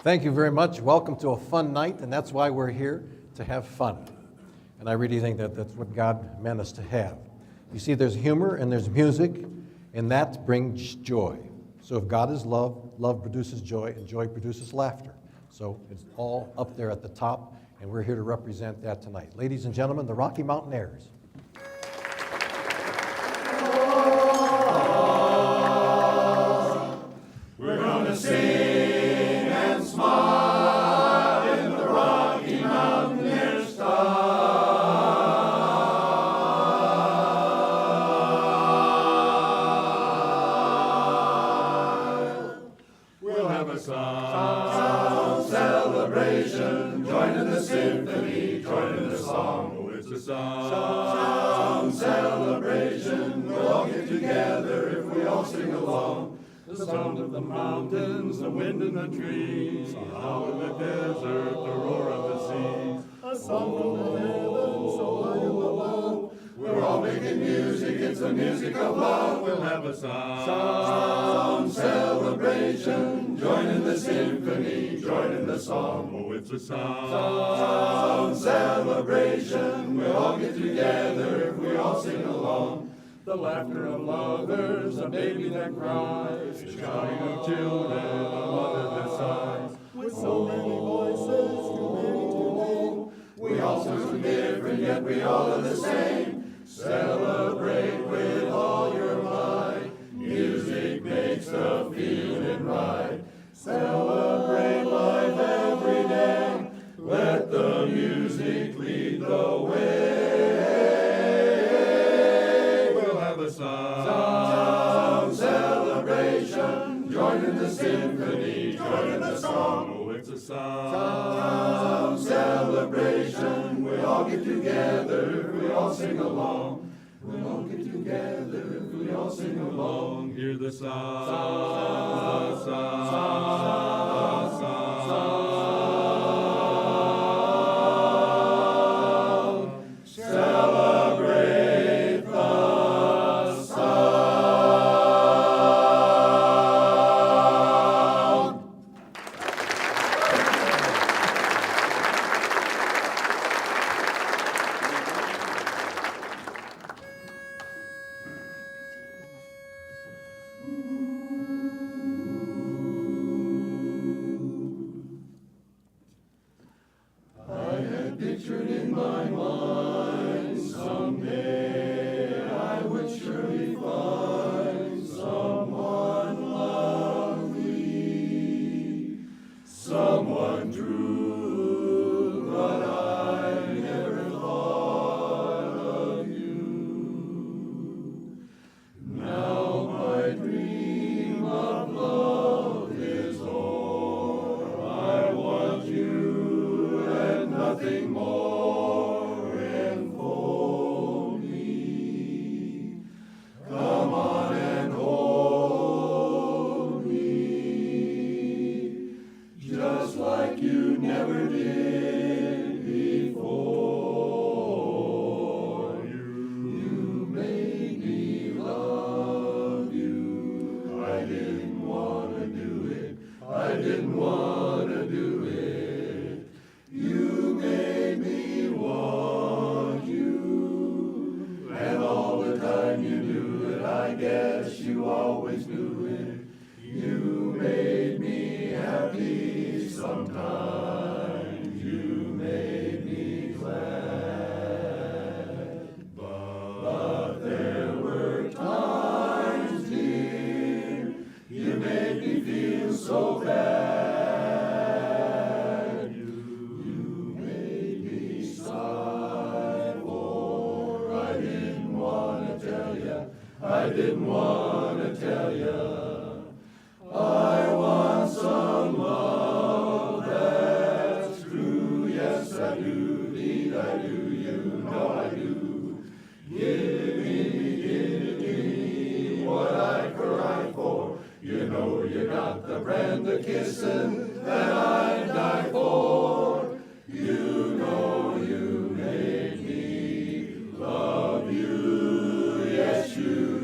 Thank you very much. Welcome to a fun night, and that's why we're here, to have fun. And I really think that that's what God meant us to have. You see, there's humor and there's music, and that brings joy. So if God is love, love produces joy, and joy produces laughter. So it's all up there at the top, and we're here to represent that tonight. Ladies and gentlemen, the Rocky Mountainaires. We're gonna sing and smile in the Rocky Mountainaires style. We'll have a sound celebration, joining the symphony, joining the song. Oh, it's a sound celebration. We'll all get together if we all sing along. The sound of the mountains, the wind in the trees, the howl in the desert, the roar of the sea. A song from the heavens, so high and low. We're all making music, it's the music of love. We'll have a sound celebration, joining the symphony, joining the song. Oh, it's a sound celebration. We'll all get together if we all sing along. The laughter of lovers, a baby that cries, the shouting of children, a mother that sighs. With so many voices, too many to name, we all sound different, yet we all are the same. Celebrate with all your might. Music makes the feeling right. Celebrate life every day. Let the music lead the way. Sound celebration, joining the symphony, joining the song. Oh, it's a sound celebration. We all get together if we all sing along. We all get together if we all sing along. Hear the sound, celebrate the pictured in my mind, someday I would surely find someone lovely, someone true, but I never thought of you. Now my dream of love is o'er. I want you and nothing more. Enfold me. Come on and hold me, just like you never did before. You made me love you. I didn't want to do it. I didn't want to do it. You made me want you, and all the time you knew it, I guess you always knew it. You made me happy sometimes, you made me glad. But there were times, dear, you made me feel so bad. I didn't want to tell you. I want some love that's true. Yes, I do. Indeed, I do. You know I do. Give me what I cry for. You know you got the brand of kissing that I'd die for. You know you made me love you. Yes, you.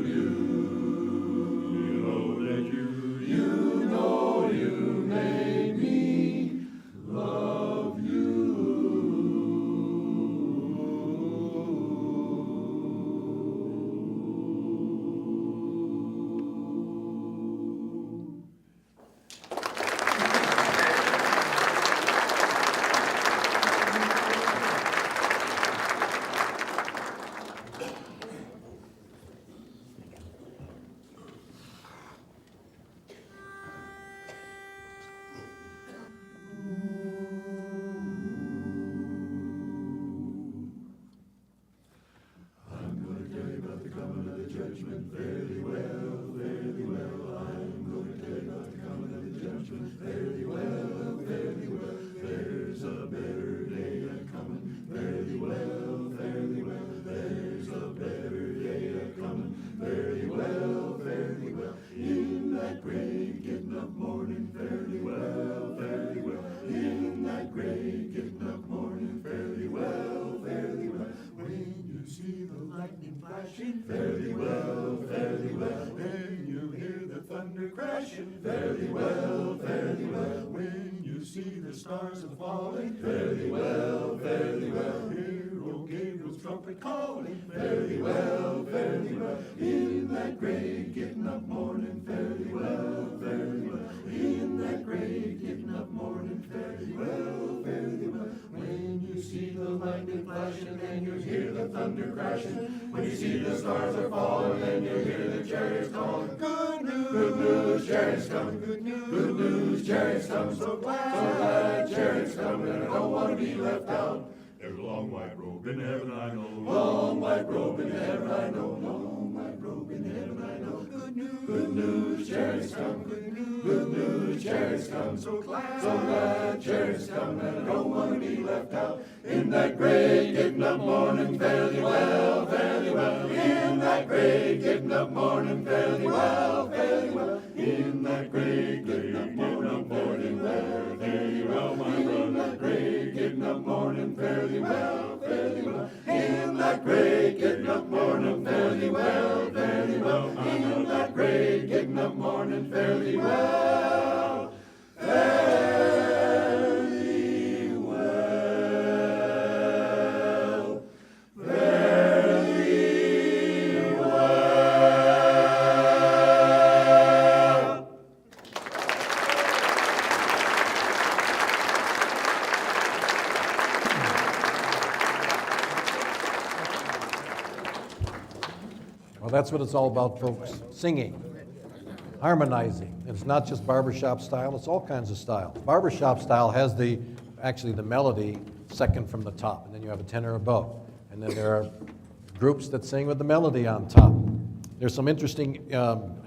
You know you made me getting up morning, fairly well, fairly well. In that gray getting up morning, fairly well, fairly well. When you see the lightning flashing, fairly well, fairly well. When you hear the thunder crashing, fairly well, fairly well. When you see the stars a-falling, fairly well, fairly well. Hear old Gabriel's trumpet calling, fairly well, fairly well. In that gray getting up morning, fairly well, fairly well. In that gray getting up morning, fairly well, fairly well. When you see the lightning flashing and you hear the thunder crashing, when you see the stars are falling and you hear the chariots calling, good news, chariots coming, good news, chariots coming, so glad chariots coming, and I don't want to be left out. There's a long white robe in heaven, I know. Long white robe in heaven, I know. Long white robe in heaven, I know. Good news, chariots come. Good news, chariots come. So glad chariots come, and I don't want to be left out. In that great getting up morning, fairly well, fairly well. In that great getting up morning, fairly well, fairly well. In that great getting up morning, fairly well, fairly well, my brother. In that great getting up morning, fairly well, fairly well. In that great getting up morning, fairly well, fairly well. In that great getting up morning, fairly well, fairly well, fairly well. Well, that's what it's all about, folks. Singing, harmonizing. It's not just barbershop style, it's all kinds of style. Barbershop style has actually the melody second from the top, and then you have a tenor above. And then there are groups that sing with the melody on top. There's some interesting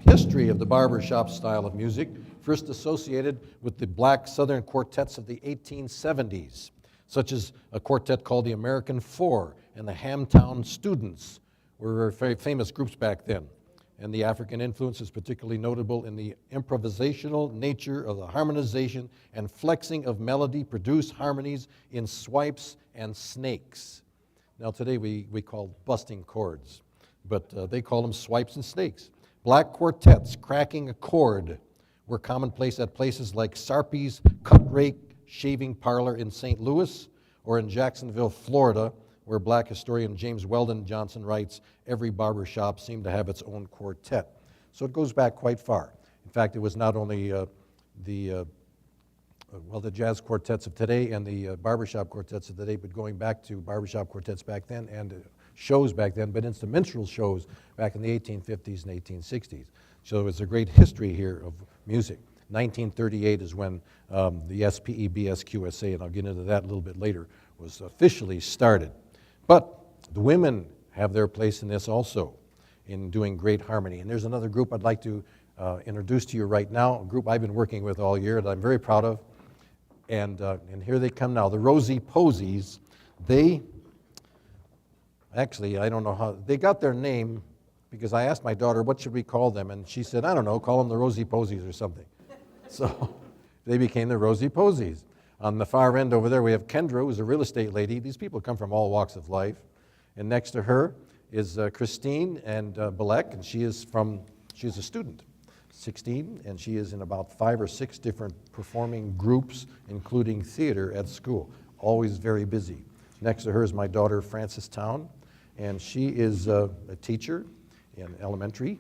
history of the barbershop style of music, first associated with the black southern quartets of the 1870s, such as a quartet called the American Four and the Hamtown Students were very famous groups back then. And the African influence is particularly notable in the improvisational nature of the harmonization and flexing of melody, produce harmonies in swipes and snakes. Now today we call busting chords, but they call them swipes and snakes. Black quartets cracking a chord were commonplace at places like Sarpy's Cut Rake Shaving Parlor in St. Louis or in Jacksonville, Florida, where black historian James Weldon Johnson writes, every barbershop seemed to have its own quartet. So it goes back quite far. In fact, it was not only the jazz quartets of today and the barbershop quartets of today, but going back to barbershop quartets back then and shows back then, but instrumental shows back in the 1850s and 1860s. So it's a great history here of music. 1938 is when the SPEBSQSA, and I'll get into that a little bit later, was officially started. But the women have their place in this also, in doing great harmony. And there's another group I'd like to introduce to you right now, a group I've been working with all year that I'm very proud of. And here they come now, the Rosie Posies. They, actually, I don't know how, they got their name because I asked my daughter, what should we call them? And she said, I don't know, call them the Rosie Posies or something. So they became the Rosie Posies. On the far end over there, we have Kendra, who's a real estate lady. These people come from all walks of life. And next to her is Christine and Balek, and she's a student, 16, and she is in about 5 or 6 different performing groups, including theater at school. Always very busy. Next to her is my daughter, Frances Town, and she is a teacher in elementary.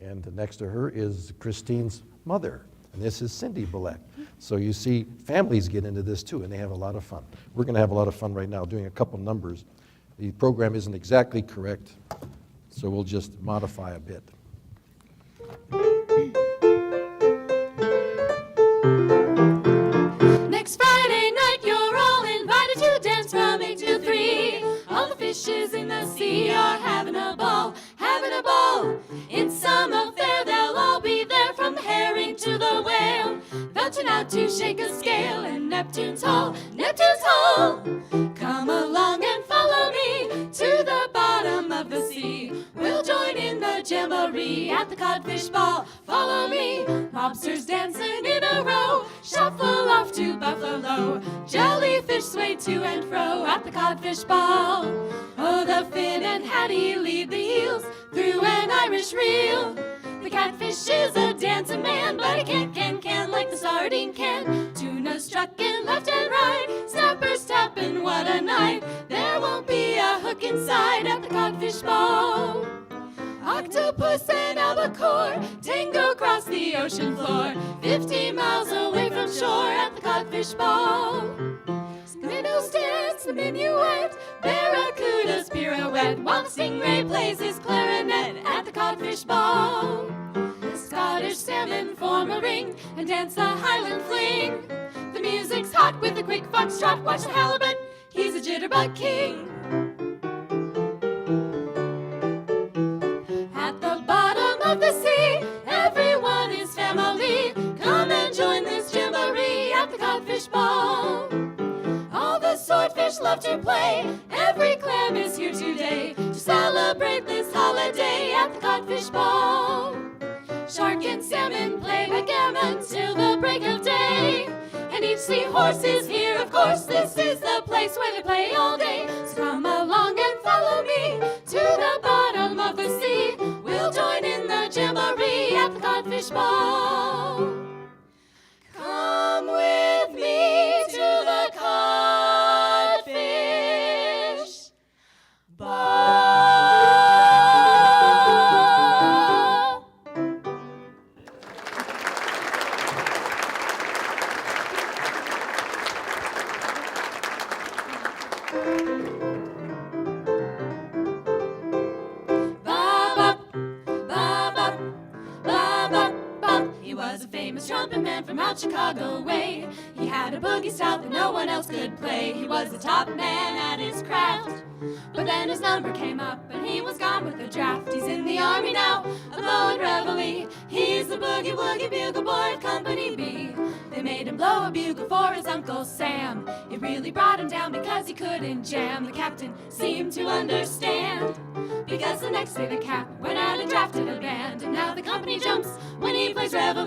And next to her is Christine's mother. And this is Cindy Balek. So you see, families get into this too, and they have a lot of fun. We're going to have a lot of fun right now doing a couple numbers. The program isn't exactly correct, so we'll just modify a bit. Next Friday night, you're all invited to dance from 8 to 3. All the fishes in the sea are having a ball, having a ball. It's some affair, they'll all be there from the herring to the whale. They'll turn out to shake a scale in Neptune's Hall, Neptune's Hall. Come along and follow me to the bottom of the sea. We'll join in the jamboree at the codfish ball. Follow me. lobsters dancing in a row, shuffle off to Buffalo. Jellyfish sway to and fro at the codfish ball. Oh, the fin and Hattie lead the heels through an Irish reel. The catfish is a dancing man, but he can like the sardine can. Tuna struckin' left and right, snappers tapping, what a night. There won't be a hook inside at the codfish ball. Octopus and albacore tango across the ocean floor, 50 miles away from shore at the codfish ball. Minnows dance the minuet, barracudas pirouette, while the stingray plays his clarinet at the codfish ball. The Scottish salmon form a ring and dance the Highland fling. The music's hot with a quick foxtrot, watch the halibut, he's a jitterbug king. At the bottom of the sea, everyone is family. Come and join this jamboree at the codfish ball. All the swordfish love to play, every clam is here today to celebrate this holiday at the codfish ball. Shark and salmon play backgammon till the break of day, and each seahorse is here, of course. This is the place where they play all day. So come along and follow me to the bottom of the sea. We'll join in the jamboree at the codfish ball. Come with me to the codfish ball. He was a famous trumpet man from out Chicago way. He had a boogie style that no one else could play. He was the top man at his craft, but then his number came up and he was gone with the draft. He's in the army now, a blowing reveille. He's the boogie woogie bugle boy of Company B. They made him blow a bugle for his Uncle Sam. It really brought him down because he couldn't jam. The captain seemed to understand, because the next day the cap went out and drafted a band. And now the company jumps when he plays reveille.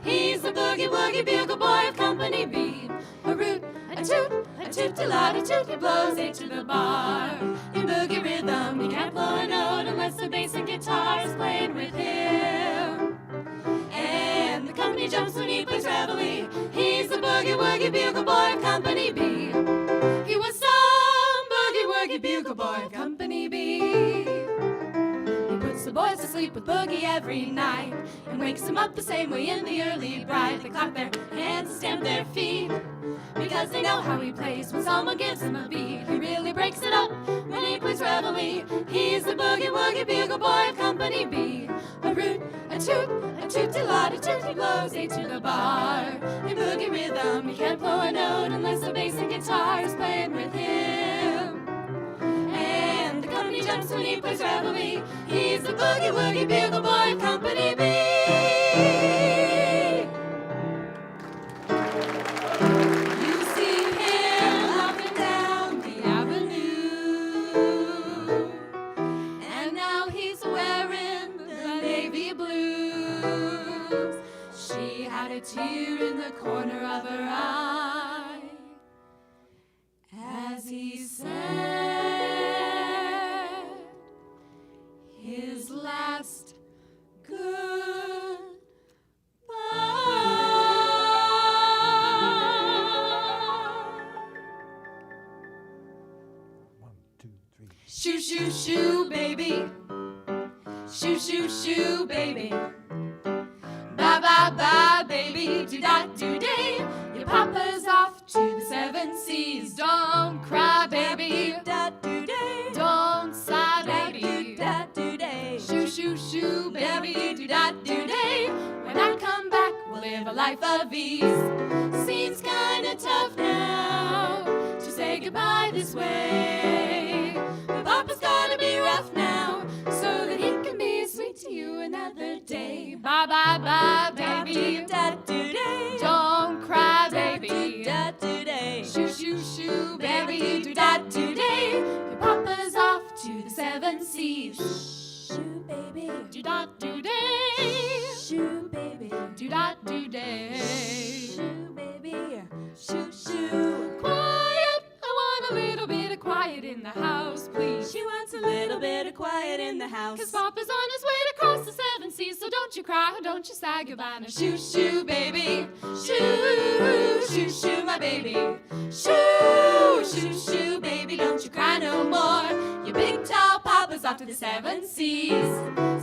He's the boogie woogie bugle boy of Company B. A root, a toot-a-lot-a-toot, he blows eight to the bar. In boogie rhythm, he can't blow a note unless the bass and guitar is playing with him. And the company jumps when he plays reveille. He's the boogie woogie bugle boy of Company B. He was some boogie woogie bugle boy of Company B. He puts the boys to sleep with boogie every night and wakes them up the same way in the early bride. They clap their hands and stamp their feet because they know how he plays when someone gives him a beat. He really breaks it up when he plays reveille. He's the boogie woogie bugle boy of Company B. A root, a toot-a-lot-a-toot, he blows eight to the bar. In boogie rhythm, he can't blow a note unless the bass and guitar is playing with him. And the company jumps when he plays reveille. He's the boogie woogie bugle boy of Company B. You see him up and down the avenue, and now he's wearing the navy blues. She had a tear in the corner of her eye as he said his last goodbye. 1, 2, 3. Shoo, shoo, shoo, baby. Shoo, shoo, shoo, baby. Bye, bye, bye, baby. Do-da-do-day. Your papa's off to the 7 seas. Don't cry, baby. Do-da-do-day. Don't sigh, baby. Do-da-do-day. Shoo, shoo, shoo, baby. Do-da-do-day. When I come back, we'll live a life of ease. Seems kinda tough now to say goodbye this way. But Papa's gotta be rough now so that he can be sweet to you another day. Bye, bye, bye, baby. Don't cry, baby. Shoo, shoo, shoo, baby. Do-da-do-day. Your Papa's off to the 7 seas. Shoo, baby. Do-da-do-day. Shoo, baby. Do-da do-da-do-day. Shoo, baby, shoo, shoo. Quiet, I want a little bit of quiet in the house, please. She wants a little bit of quiet in the house. 'Cause Papa's on his way to cross the 7 seas, so don't you cry, don't you sigh, goodbye. Now shoo, shoo, baby. Shoo, shoo, shoo, my baby. Shoo, shoo, shoo, baby, don't you cry no more. Your big tall Papa's off to the 7 seas.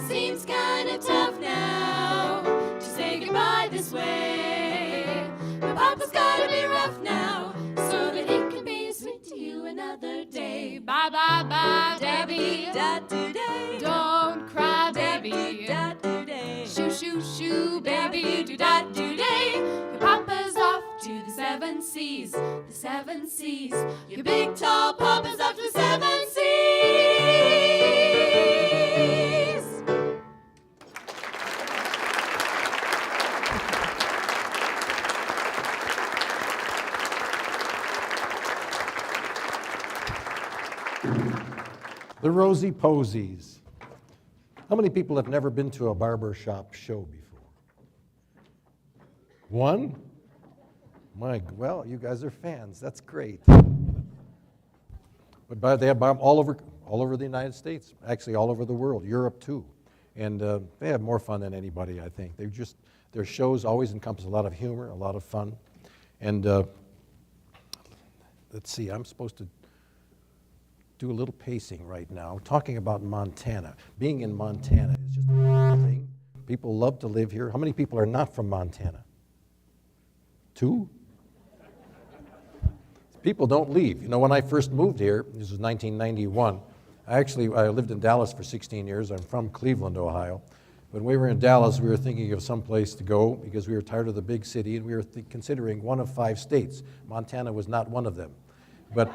Seems kinda tough now to say goodbye this way. But Papa's gotta be rough now so that he can be sweet to you another day. Bye, bye, bye, Debbie. Da-do-day. Don't cry, baby. Da-do-day. Shoo, shoo, shoo, baby. Do-da-do-day. Your Papa's off to the 7 seas. The 7 seas. Your big tall Papa's off to the 7 seas. The Rosie Posies. How many people have never been to a barbershop show before? One? Well, you guys are fans. That's great. But they have all over the United States, actually all over the world, Europe too. And they have more fun than anybody, I think. Their shows always encompass a lot of humor, a lot of fun. And let's see, I'm supposed to do a little pacing right now, talking about Montana. Being in Montana is just a wonderful thing. People love to live here. How many people are not from Montana? 2? People don't leave. You know, when I first moved here, this was 1991, I lived in Dallas for 16 years. I'm from Cleveland, Ohio. When we were in Dallas, we were thinking of some place to go because we were tired of the big city, and we were considering one of 5 states. Montana was not one of them. But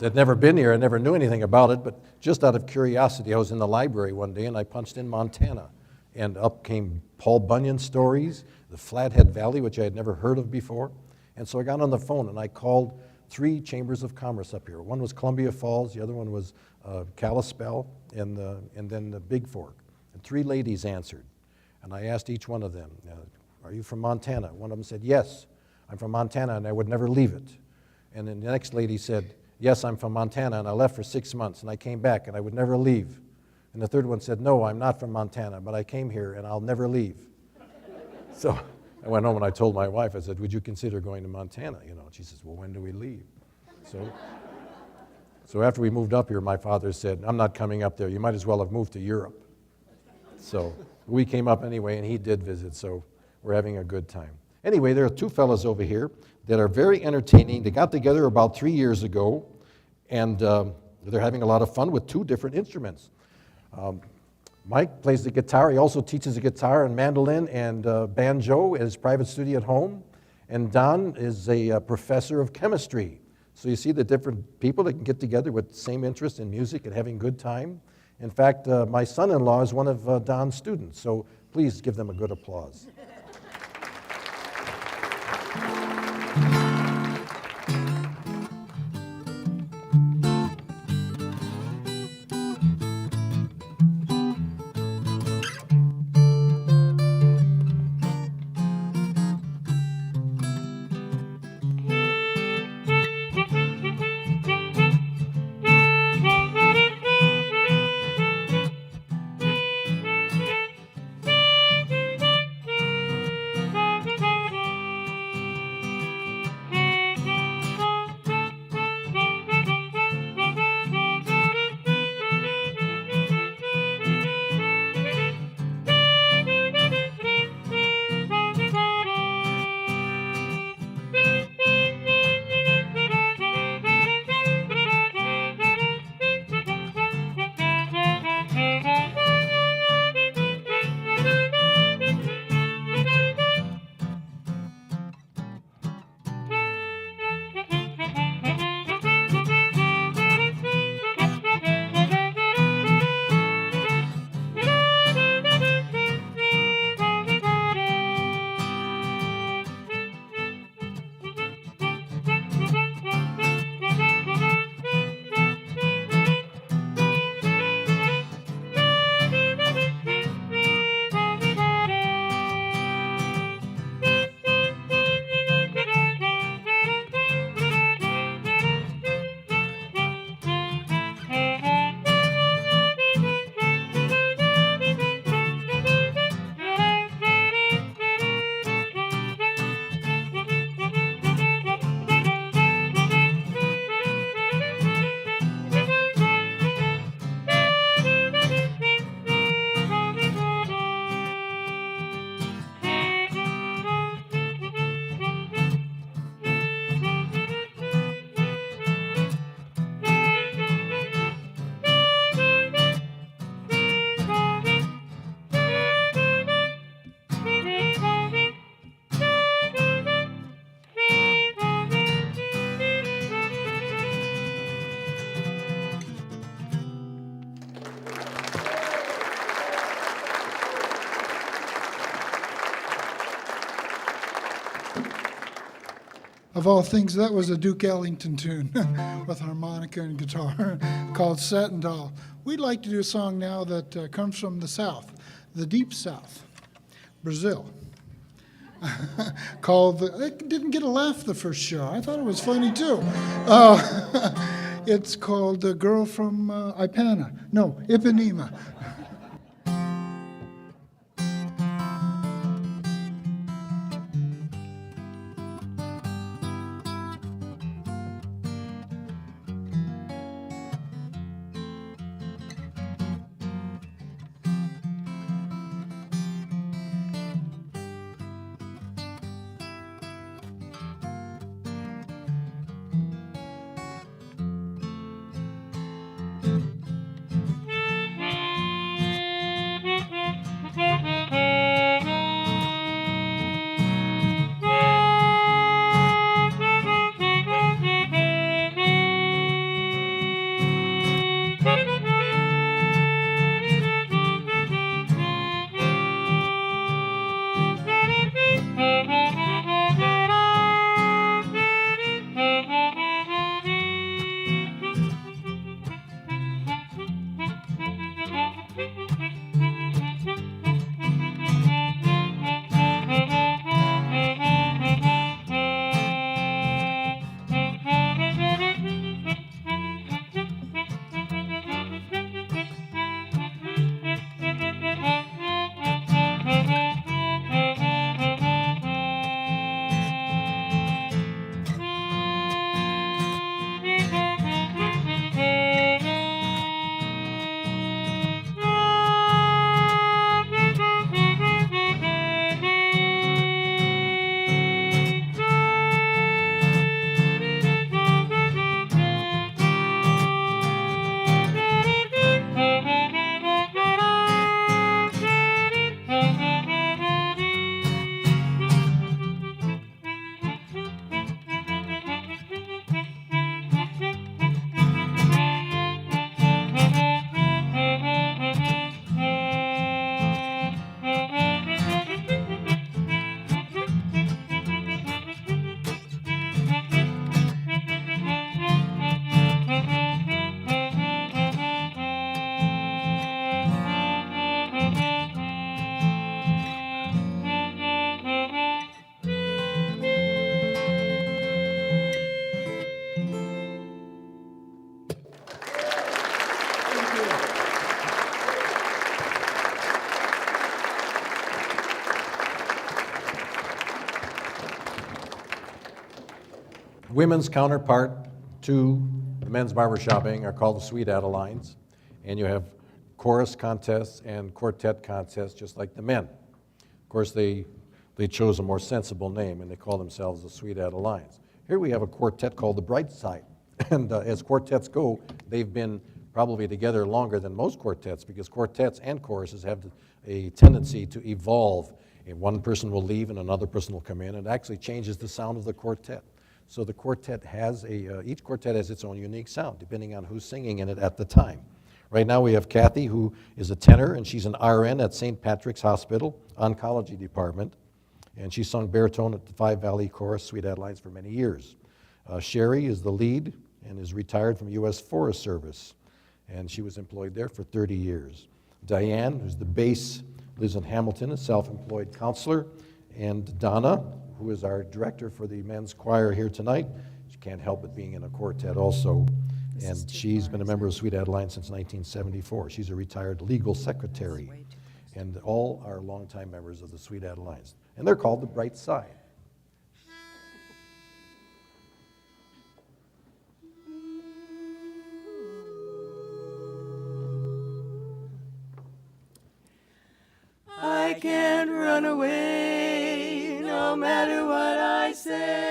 I'd never been here, I never knew anything about it, but just out of curiosity, I was in the library one day and I punched in Montana. And up came Paul Bunyan stories, the Flathead Valley, which I had never heard of before. And so I got on the phone and I called 3 chambers of commerce up here. One was Columbia Falls, the other one was Kalispell, and then the Big Fork. And 3 ladies answered. And I asked each one of them, are you from Montana? One of them said, yes, I'm from Montana and I would never leave it. And then the next lady said, yes, I'm from Montana, and I left for 6 months, and I came back, and I would never leave. And the third one said, no, I'm not from Montana, but I came here, and I'll never leave. So I went home, and I told my wife, I said, would you consider going to Montana? You know, and she says, well, when do we leave? So after we moved up here, my father said, I'm not coming up there. You might as well have moved to Europe. So we came up anyway, and he did visit, so we're having a good time. Anyway, there are 2 fellows over here that are very entertaining. They got together about 3 years ago, and they're having a lot of fun with 2 different instruments. Mike plays the guitar. He also teaches the guitar and mandolin and banjo at his private studio at home. And Don is a professor of chemistry. So you see the different people that can get together with the same interest in music and having a good time. In fact, my son-in-law is one of Don's students, so please give them a good applause. Of all things, that was a Duke Ellington tune with harmonica and guitar called Satin Doll. We'd like to do a song now that comes from the South, the Deep South, Brazil. It didn't get a laugh the first show. I thought it was funny too. It's called The Girl from Ipanema. Women's counterpart to the men's barbershopping are called the Sweet Adelines, and you have chorus contests and quartet contests just like the men. Of course, they chose a more sensible name, and they call themselves the Sweet Adelines. Here we have a quartet called the Bright Side, and as quartets go, they've been probably together longer than most quartets, because quartets and choruses have a tendency to evolve, and one person will leave and another person will come in, and it actually changes the sound of the quartet. So the quartet has each quartet has its own unique sound, depending on who's singing in it at the time. Right now we have Kathy, who is a tenor, and she's an RN at St. Patrick's Hospital Oncology Department, and she sung baritone at the Five Valley Chorus Sweet Adelines for many years. Sherry is the lead and is retired from U.S. Forest Service, and she was employed there for 30 years. Diane, who's the bass, lives in Hamilton, a self-employed counselor, and Donna, who is our director for the men's choir here tonight. She can't help but being in a quartet also, and she's been a member of Sweet Adeline since 1974. She's a retired legal secretary, and all are longtime members of the Sweet Adelines, and they're called the Bright Side. I can't run away no matter what I say,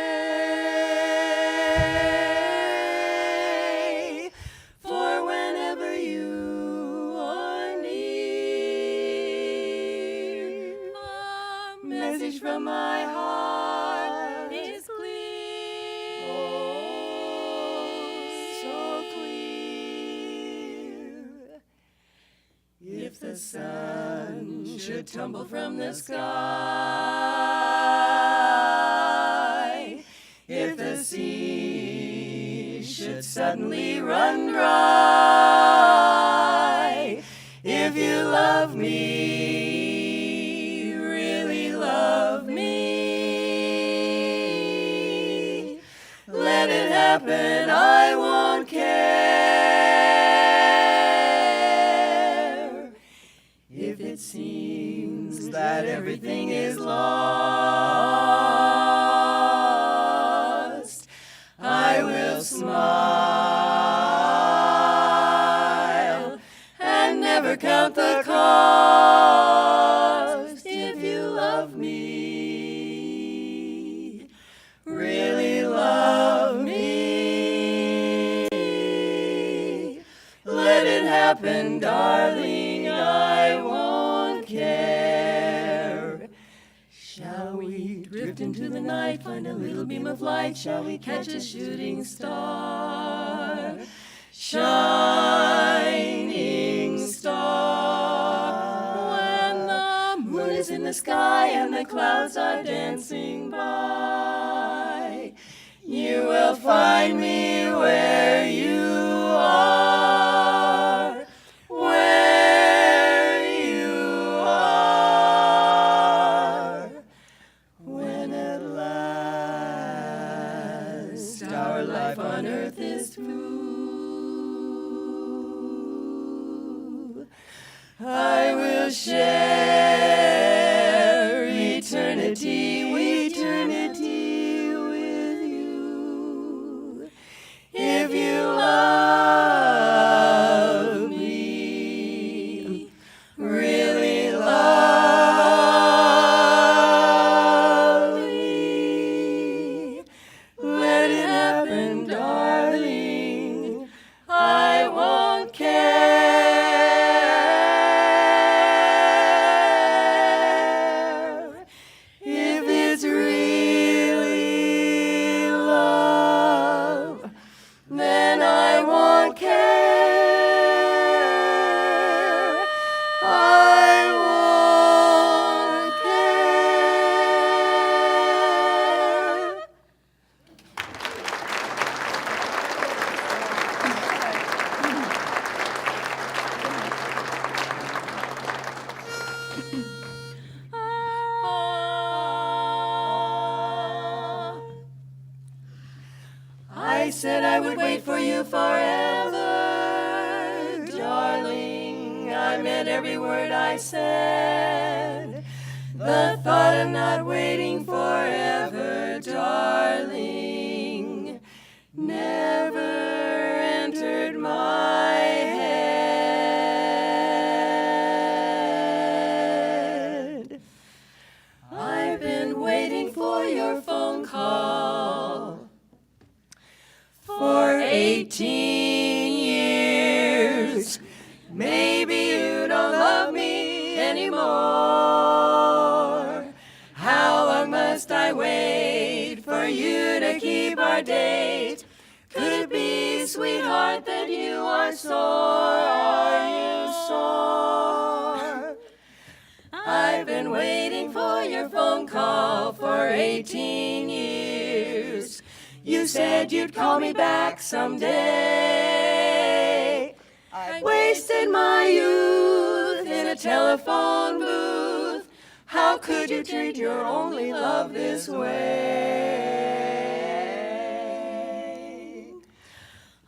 for whenever you are near, a message from my heart is clear, oh, so clear. If the sun should tumble from the sky, if suddenly run dry. If you love me, really love me, let it happen, I won't care. If it seems that everything is lost, I will smile and never count the cost. If you love me, really love me, let it happen, darling, I won't care. Shall we drift into the night, find a little beam of light? Shall we catch a shooting star? Shining star. When the moon is in the sky and the clouds are dancing by, you will find me where you are. Where you are. When at last our life on earth is through, I will share eternity with you. If you love me, really love me, let it happen, darling, I won't care. If it's really love, then I won't care. I won't care. I said I would wait for you forever, darling. I meant every word I said. The thought of not waiting forever, darling, never entered my head. I've been waiting for your phone call for 18 years. Maybe you don't love me anymore. How long must I wait for you to keep our date? Could it be, sweetheart, that you are sore? Are you sore? I've been waiting for your phone call for 18 years. You said you'd call me back someday. I wasted my youth in a telephone booth. How could you treat your only love this way?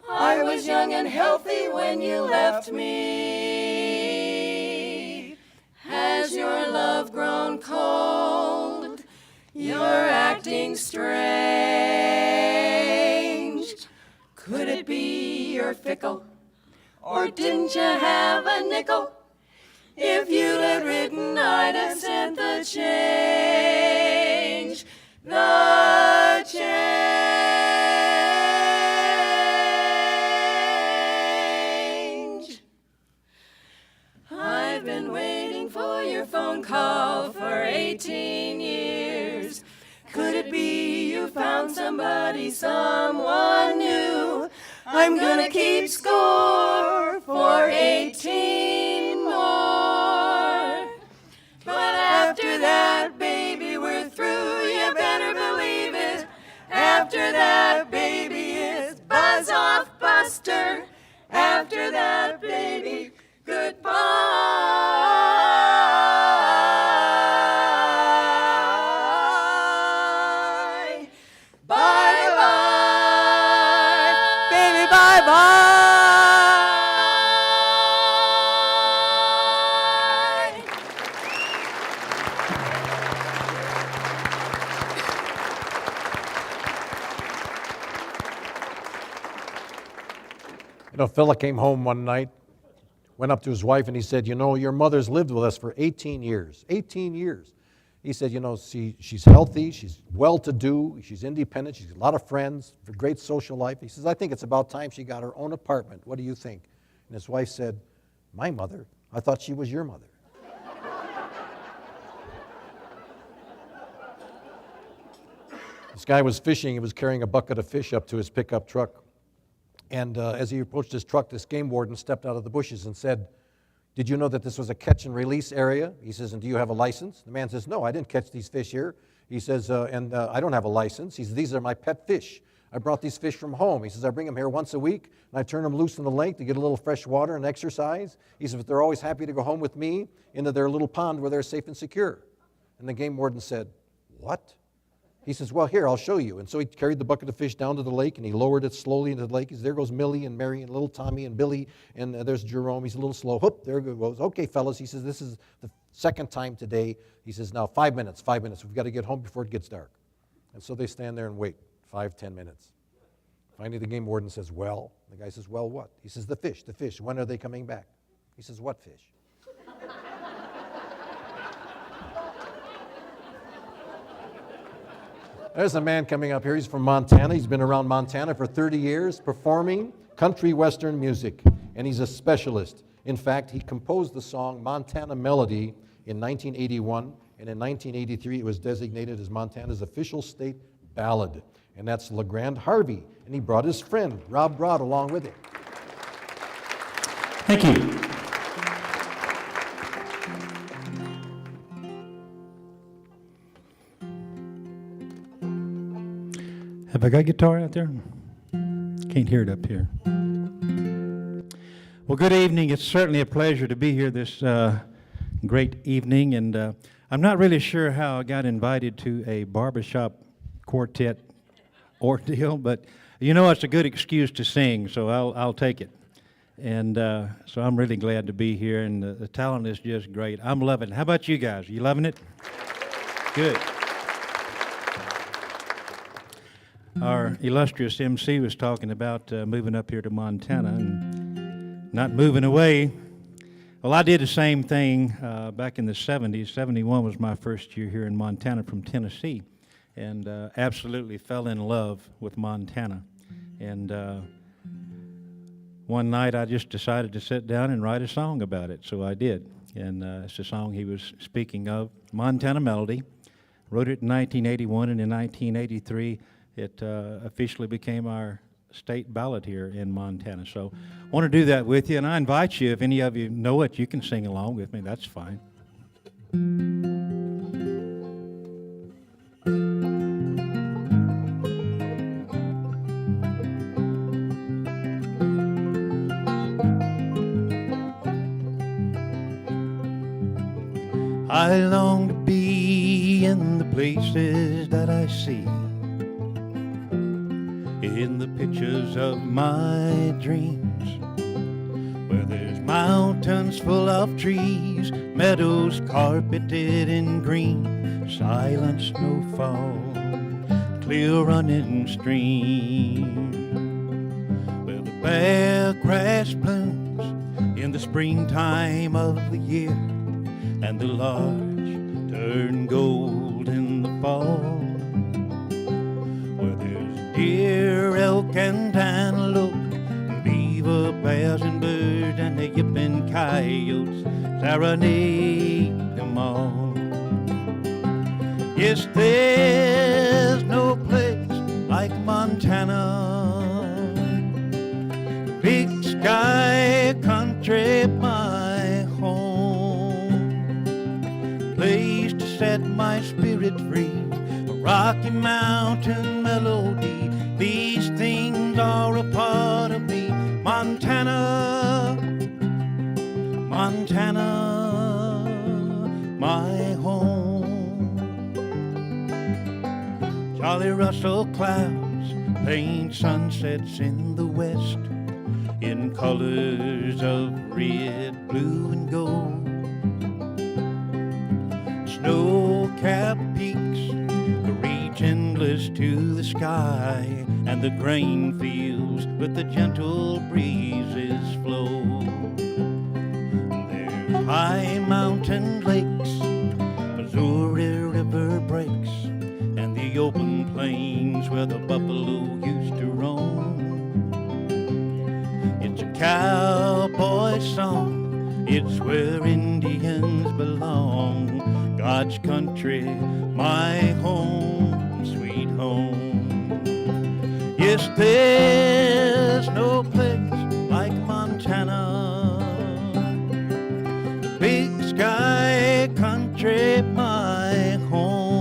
I was young and healthy when you left me. Has your love grown cold? You're acting strange. Could it be you're fickle? Or didn't you have a nickel? If you'd had written, I'd have sent the change. The change. I've been waiting for your phone call for 18 years. Could it be you found somebody, someone new? I'm gonna keep score for 18 more. But after that, baby, we're through, you better believe it. After that, baby, it's buzz off. muster. After that, baby, goodbye. Bye-bye, baby, bye-bye. You know, Philip came home one night, went up to his wife, and he said, you know, your mother's lived with us for 18 years. 18 years. He said, you know, she's healthy, she's well-to-do, she's independent, she's got a lot of friends, a great social life. He says, I think it's about time she got her own apartment. What do you think? And his wife said, my mother? I thought she was your mother. This guy was fishing. He was carrying a bucket of fish up to his pickup truck. And as he approached his truck, this game warden stepped out of the bushes and said, did you know that this was a catch and release area? He says, and do you have a license? The man says, no, I didn't catch these fish here. He says, I don't have a license. He says, these are my pet fish. I brought these fish from home. He says, I bring them here once a week, and I turn them loose in the lake to get a little fresh water and exercise. He says, but they're always happy to go home with me into their little pond where they're safe and secure. And the game warden said, what? He says, well, here, I'll show you. And so he carried the bucket of fish down to the lake, and he lowered it slowly into the lake. He says, there goes Millie and Mary and little Tommy and Billy, and there's Jerome. He's a little slow. Whoop, there it goes. Okay, fellas. He says, this is the second time today. He says, now 5 minutes, 5 minutes. We've got to get home before it gets dark. And so they stand there and wait 5, 10 minutes. Finally, the game warden says, well. The guy says, well, what? He says, the fish, the fish. When are they coming back? He says, what fish? There's a man coming up here. He's from Montana. He's been around Montana for 30 years performing country western music, and he's a specialist. In fact, he composed the song Montana Melody in 1981, and in 1983 it was designated as Montana's official state ballad, and that's LeGrand Harvey, and he brought his friend, Rob Broad, along with him. Thank you. Have I got a guitar out there? Can't hear it up here. Well, good evening. It's certainly a pleasure to be here this great evening, and I'm not really sure how I got invited to a barbershop quartet ordeal, but you know it's a good excuse to sing, so I'll take it. And so I'm really glad to be here, and the talent is just great. I'm loving it. How about you guys? Are you loving it? Good. Our illustrious MC was talking about moving up here to Montana and not moving away. Well, I did the same thing back in the 70s. 71 was my first year here in Montana from Tennessee, and absolutely fell in love with Montana. And one night I just decided to sit down and write a song about it, so I did. And it's the song he was speaking of, Montana Melody. Wrote it in 1981, and in 1983 it officially became our state ballad here in Montana. So I want to do that with you, and I invite you, if any of you know it, you can sing along with me. That's fine. I long to be in the places that I see, in the pictures of my dreams, where there's mountains full of trees, meadows carpeted in green, silent snowfall, clear running stream, where the bare grass blooms in the springtime of the year, and the larch turn gold in the fall, deer, elk, and antelope, and beaver, bears, and birds, and the yipping coyotes serenade them all. Yes, there's no place like Montana, the big sky country, my home, place to set my spirit free, a Rocky Mountain melody. These things are a part of me, Holly Russell clouds paint sunsets in the west in colors of red, blue, and gold. Snow-capped peaks reach endless to the sky, and the grain fields with the gentle breezes flow. There's high mountain lakes, Missouri River breaks, and the open plains where the buffalo used to roam. It's a cowboy song, it's where Indians belong. God's country, my home, sweet home. Yes, there's no place like Montana, the big sky country, my home.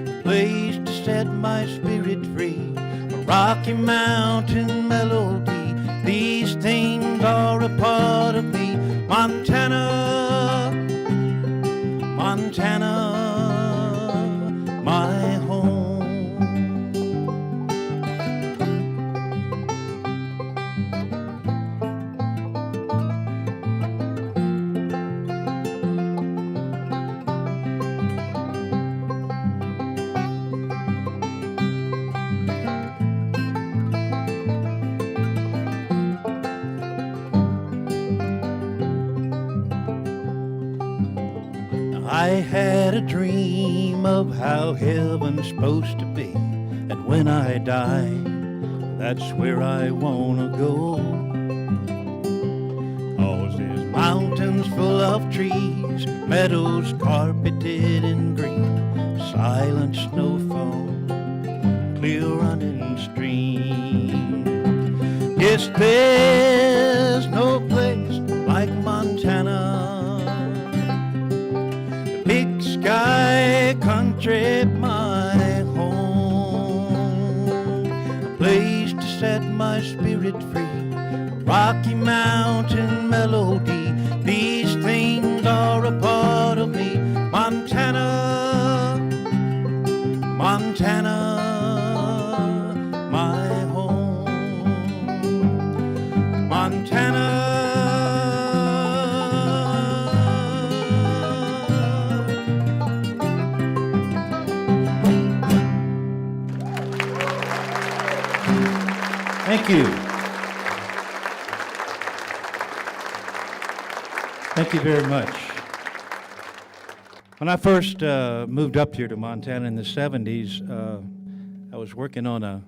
A place to set my spirit free, a Rocky Mountain melody. These things are a part of me. Montana, Montana, my home. I had a dream of how heaven's supposed to be, and when I die, that's where I wanna go. 'Cause there's mountains full of trees, meadows carpeted in green, silent snowfall, clear running stream. Yes, there's no place like Montana, big sky country, my home. A place to set my spirit free, a Rocky Mountain melody. These things are a part of me. Montana, Montana, my home. Montana. Thank you. Thank you very much. When I first moved up here to Montana in the 70s, I was working on a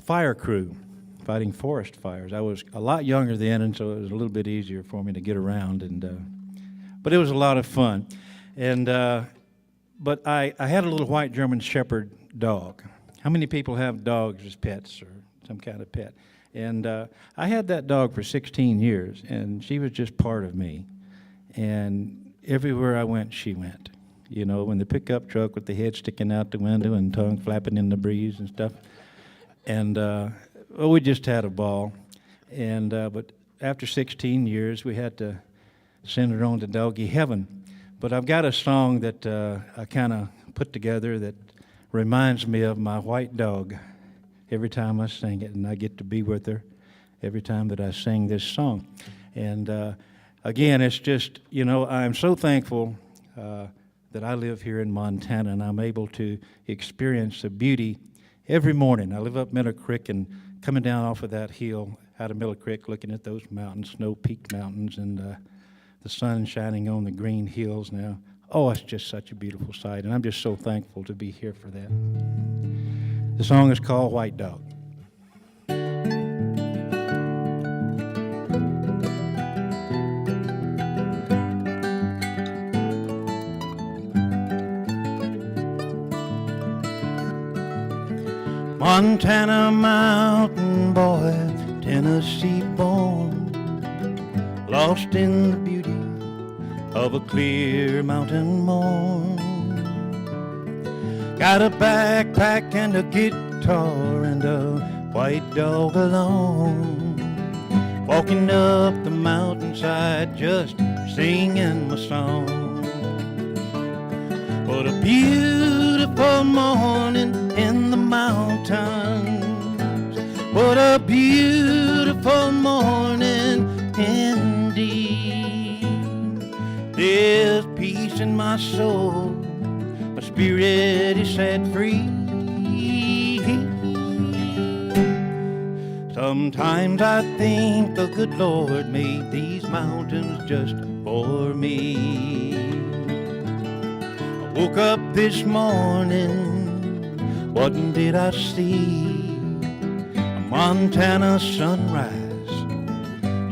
fire crew, fighting forest fires. I was a lot younger then, and so it was a little bit easier for me to get around. But it was a lot of fun. But I had a little white German Shepherd dog. How many people have dogs as pets or some kind of pet? And I had that dog for 16 years, and she was just part of me. And everywhere I went, she went. You know, in the pickup truck with the head sticking out the window and tongue flapping in the breeze and stuff. And well, we just had a ball. And but after 16 years, we had to send her on to doggy heaven. But I've got a song that I kind of put together that reminds me of my white dog every time I sing it, and I get to be with her every time that I sing this song. And again, it's just, you know, I'm so thankful that I live here in Montana, and I'm able to experience the beauty every morning. I live up Miller Creek, and coming down off of that hill out of Miller Creek, looking at those mountains, snow-peaked mountains, and the sun shining on the green hills now. Oh, it's just such a beautiful sight, and I'm just so thankful to be here for that. The song is called White Dog. Montana mountain boy, Tennessee born, lost in the beauty of a clear mountain morn. Got a backpack and a guitar and a white dog alone, walking up the mountainside just singing my song. What a beautiful morning in the mountains. What a beautiful morning indeed. There's peace in my soul, my spirit is set free. Sometimes I think the good Lord made these mountains just for me. I woke up this morning, what did I see? A Montana sunrise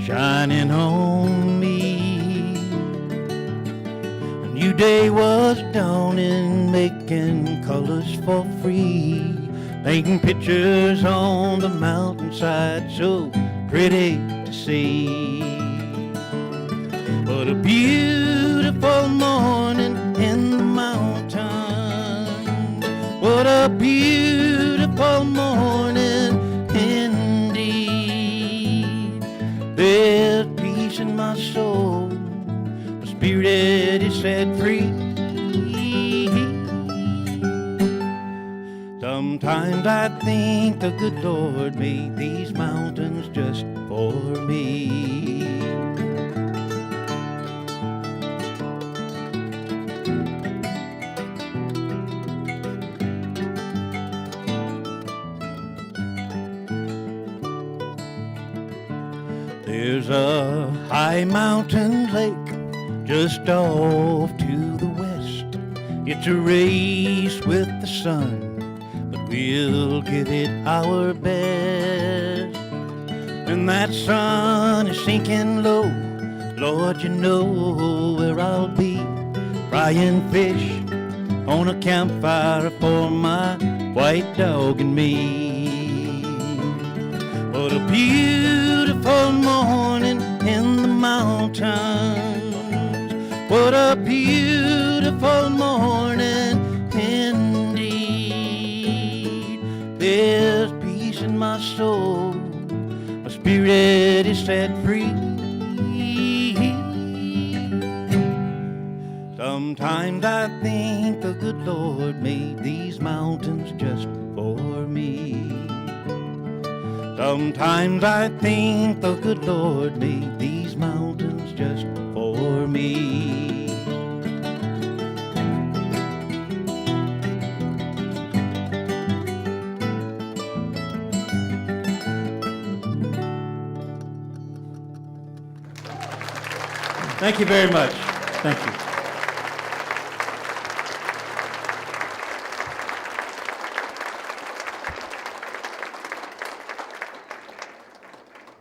shining on me. A new day was dawning, making colors for free. Painting pictures on the mountainside, so pretty to see. What a beautiful morning in the mountains. What a beautiful morning indeed. There's peace in my soul, my spirit is set free. Sometimes I think the good Lord made these mountains just for me. There's a high mountain lake just off to the west. It's a race with the sun, we'll give it our best. When that sun is sinking low, Lord, you know where I'll be. Frying fish on a campfire for my white dog and me. What a beautiful morning in the mountains. What a beautiful morning indeed. There's peace in my soul, my spirit is set free. Sometimes I think the good Lord made these mountains just for me. Sometimes I think the good Lord made these mountains just for me. Thank you very much. Thank you.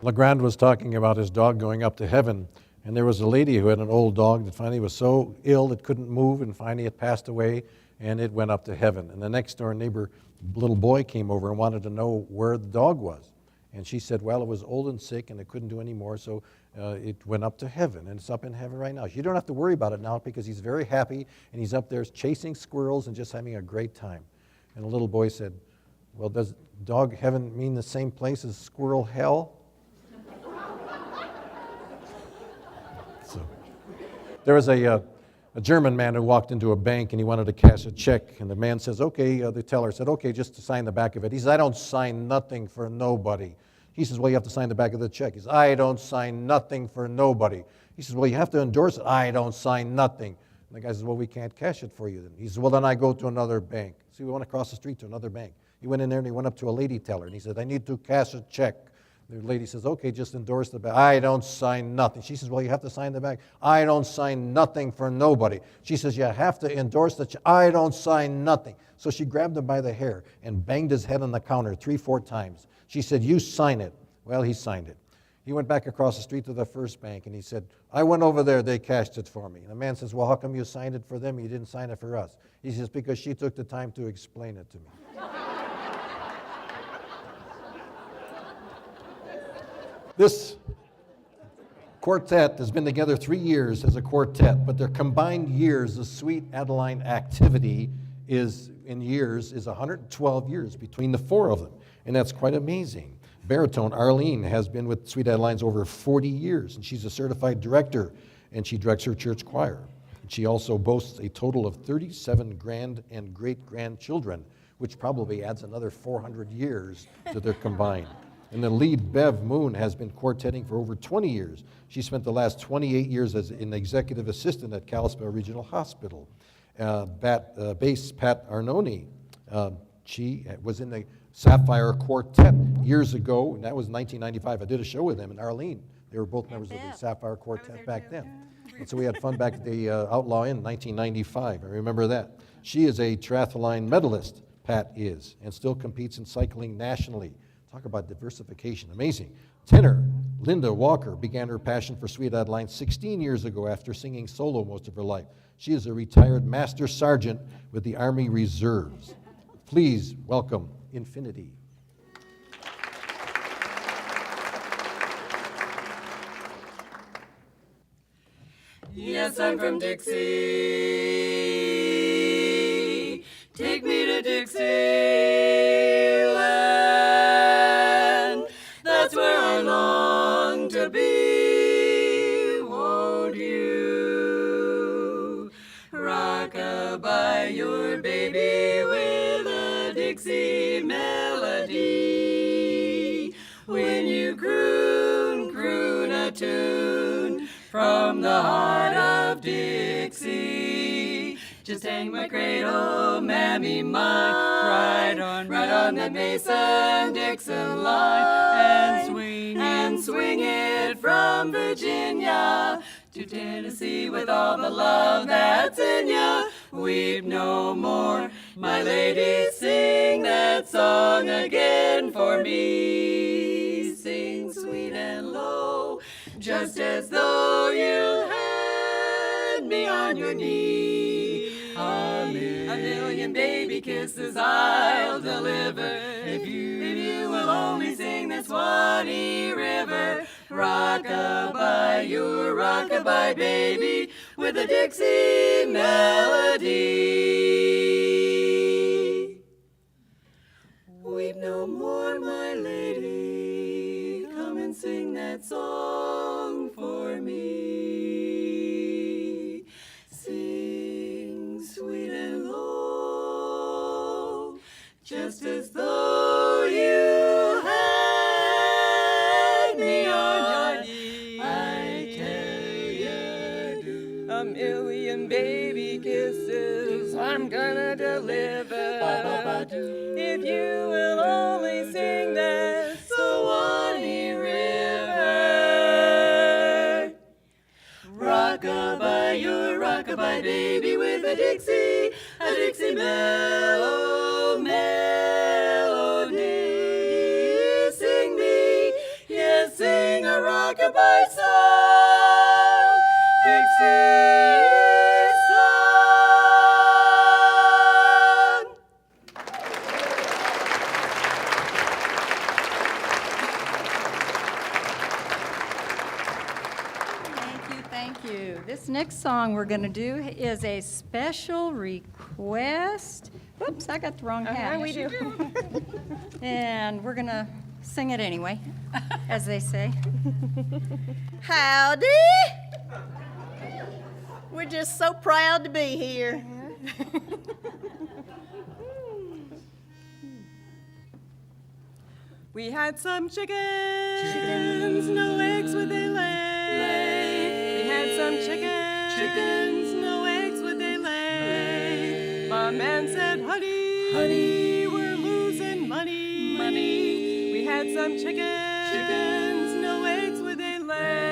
LeGrand was talking about his dog going up to heaven, and there was a lady who had an old dog that finally was so ill it couldn't move, and finally it passed away, and it went up to heaven. And the next door neighbor, little boy, came over and wanted to know where the dog was. And she said, well, it was old and sick, and it couldn't do any more, so it went up to heaven, and it's up in heaven right now. You don't have to worry about it now because he's very happy, and he's up there chasing squirrels and just having a great time. And the little boy said, well, does dog heaven mean the same place as squirrel hell? There was a German man who walked into a bank and he wanted to cash a check, and the man says, okay, the teller said, okay, just to sign the back of it. He says, I don't sign nothing for nobody. He says, well, you have to sign the back of the check. He says, I don't sign nothing for nobody. He says, well, you have to endorse it. I don't sign nothing. And the guy says, well, we can't cash it for you then. He says, well, then I go to another bank. See, we went across the street to another bank. He went in there and he went up to a lady teller and he said, I need to cash a check. The lady says, okay, just endorse the back. I don't sign nothing. She says, well, you have to sign the back. I don't sign nothing for nobody. She says, you have to endorse the check. I don't sign nothing. So she grabbed him by the hair and banged his head on the counter 3-4 times. She said, you sign it. Well, he signed it. He went back across the street to the first bank and he said, I went over there, they cashed it for me. And the man says, well, how come you signed it for them? You didn't sign it for us. He says, because she took the time to explain it to me. This quartet has been together 3 years as a quartet, but their combined years of Sweet Adeline activity is 112 years between the four of them, and that's quite amazing. Baritone Arlene has been with Sweet Adelines over 40 years, and she's a certified director, and she directs her church choir. She also boasts a total of 37 grand and great-grandchildren, which probably adds another 400 years to their combined. And the lead, Bev Moon, has been quartetting for over 20 years. She spent the last 28 years as an executive assistant at Kalispell Regional Hospital. Bass Pat Arnone, she was in the Sapphire Quartet years ago, and that was 1995. I did a show with them in Arlene. They were both members of the Sapphire Quartet back then. And so we had fun back at the Outlaw Inn in 1995. I remember that. She is a triathlon medalist, Pat is, and still competes in cycling nationally. Talk about diversification, amazing. Tenor Linda Walker began her passion for Sweet Adeline 16 years ago after singing solo most of her life. She is a retired Master Sergeant with the Army Reserves. Please welcome Infinity. Yes, I'm from Dixie. Take me to Dixieland. That's where I long to be. Won't you rock-a-bye your baby with a Dixie melody? When you croon a tune from the heart of Dixie. Just hang my cradle, mammy mine, right on that Mason-Dixon line, and swing it from Virginia to Tennessee with all the love that's in ya. Weep no more, my lady, sing that song again for me. Sing sweet and low, just as though you had me on your knee. A million baby kisses I'll deliver if you will only sing this Swanee River. Rock-a-bye, your rock-a-bye baby with a Dixie melody. Weep no more, my lady, come and sing that song for me. Sing sweet and low, just as though you had me on your knee. I tell you, a million baby kisses I'm gonna deliver if you will only sing that Swanee River. Rock-a-bye, your rock-a-bye baby with a Dixie melody. Sing me, yes, sing a rock-a-bye song, Dixie song. Thank you. This next song we're going to do is a special request. Whoops, I got the wrong hat. We do. And we're going to sing it anyway, as they say. Howdy! We're just so proud to be here. We had some chickens, no eggs would they lay. We had some chickens, no eggs would they lay. My man said, honey, we're losing money. We had some chickens, no eggs would they lay.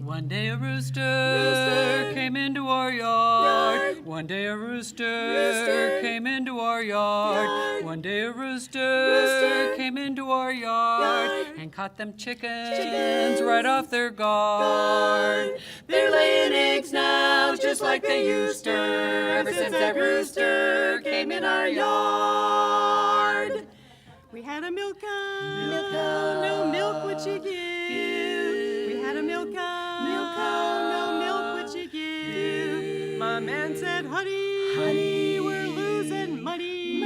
One day a rooster came into our yard. One day a rooster came into our yard. One day a rooster came into our yard and caught them chickens right off their guard. They're laying eggs now just like they used to, ever since that rooster came in our yard. We had a milk cow, no milk would she give. We had a milk cow, no milk would she give. My man said, honey, we're losing money.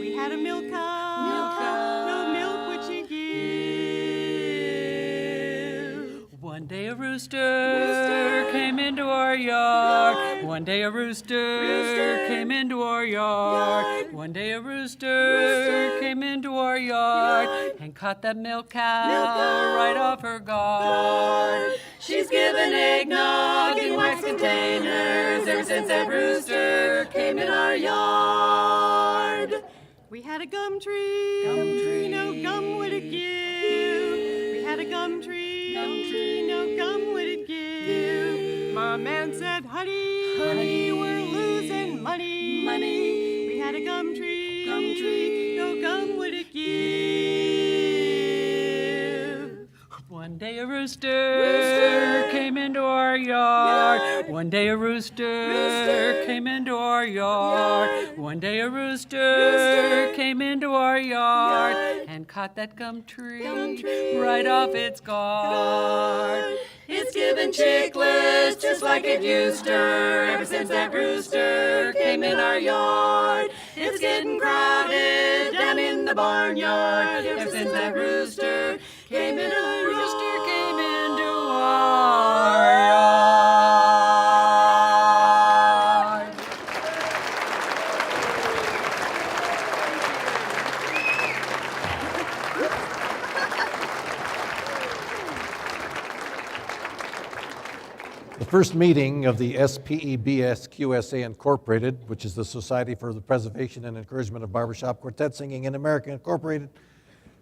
We had a milk cow, no milk would she give. One day a rooster came into our yard. One day a rooster came into our yard. One day a rooster came into our yard and caught that milk cow right off her guard. She's given eggnog in wax containers ever since that rooster came in our yard. We had a gum tree, no gum would it give. We had a gum tree, no gum would it give. My man said, honey, we're losing money. We had a gum tree, no gum would it give. One day a rooster came into our yard. One day a rooster came into our yard. One day a rooster came into our yard and caught that gum tree right off its guard. It's given chicklets just like it used to ever since that rooster came in our yard. It's getting crowded down in the barnyard ever since that rooster came in our yard. The first meeting of the SPEBSQSA Incorporated, which is the Society for the Preservation and Encouragement of Barbershop Quartet Singing in America Incorporated,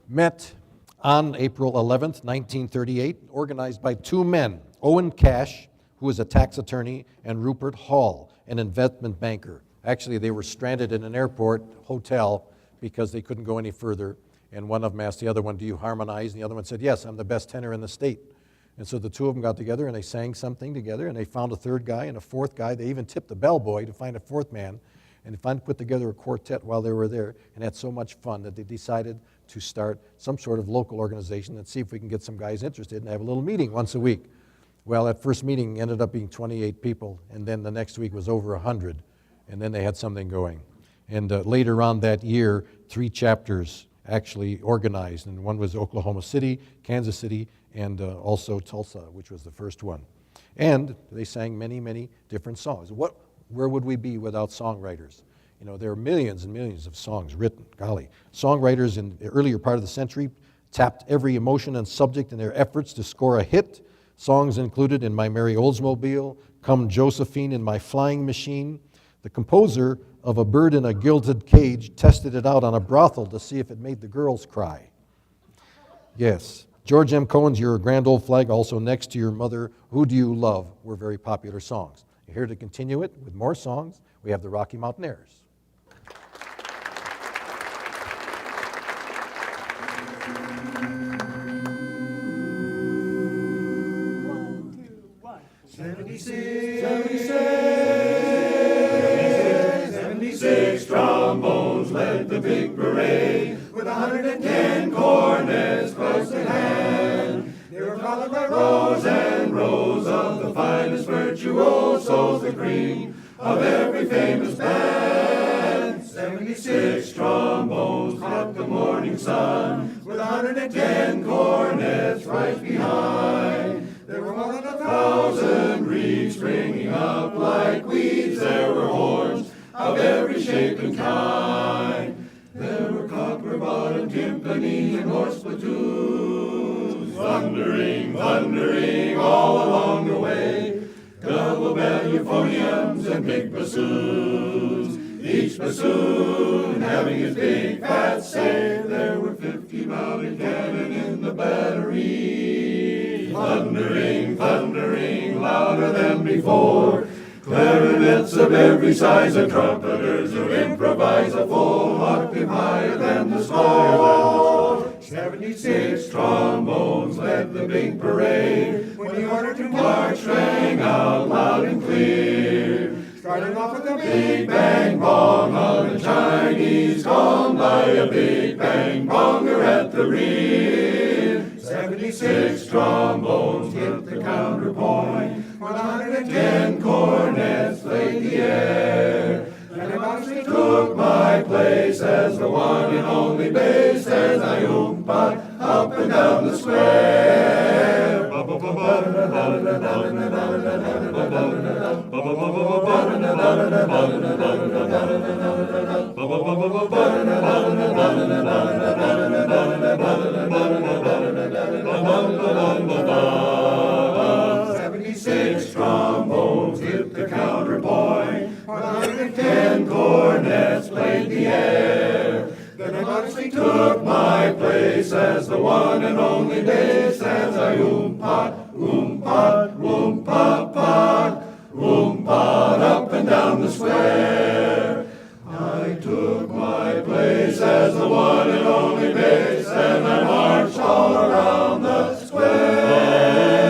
met on April 11th, 1938, organized by two men, Owen Cash, who was a tax attorney, and Rupert Hall, an investment banker. Actually, they were stranded in an airport hotel because they couldn't go any further, and one of them asked the other one, do you harmonize? And the other one said, yes, I'm the best tenor in the state. And so the two of them got together and they sang something together, and they found a third guy and a fourth guy. They even tipped the bellboy to find a fourth man, and they finally put together a quartet while they were there, and had so much fun that they decided to start some sort of local organization and see if we can get some guys interested and have a little meeting once a week. Well, that first meeting ended up being 28 people, and then the next week was over 100, and then they had something going. And later on that year, 3 chapters actually organized, and one was Oklahoma City, Kansas City, and also Tulsa, which was the first one. And they sang many, many different songs. Where would we be without songwriters? You know, there are millions and millions of songs written. Golly, songwriters in the earlier part of the century tapped every emotion and subject in their efforts to score a hit. Songs included In My Merry Oldsmobile, Come Josephine in My Flying Machine. The composer of A Bird in a Gilded Cage tested it out on a brothel to see if it made the girls cry. Yes. George M. Cohen's Your Grand Old Flag, also Next to Your Mother, Who Do You Love, were very popular songs. Here to continue it with more songs, we have the Rocky Mountainaires. Six trombones led the big parade with 110 cornets close at hand. They were followed by rows and rows of the finest virtuosos, the cream of every famous band. 76 trombones caught the morning sun with 110 cornets right behind. There were more than 1,000 reeds springing up like weeds. There were horns of every shape and kind. There were copper-bottomed timpani and horse platoons, thundering, thundering all along the way. Double-bell euphoniums and big bassoons, each bassoon having his big fat say. There were 50 mounted cannon in the battery, thundering, thundering louder than before. Clarinets of every size and trumpeters who improvise a full octave higher than the score. 76 trombones led the big parade when the order to march rang out loud and clear. Starting off with a big bang bong on a Chinese gong by a big bang bonger at the rear. 76 trombones hit the counterpoint while 110 cornets played the air. And I actually took my place as the one and only bass as I oompa up and down the square. "76 trombones hit the counterpoint, 110 cornets played the air. Then I modestly took my place as the one and only bass, as I oom-pot, oom-pot, oom-pot up and down the square. I took my place as the one and only bass, and I marched all around the square.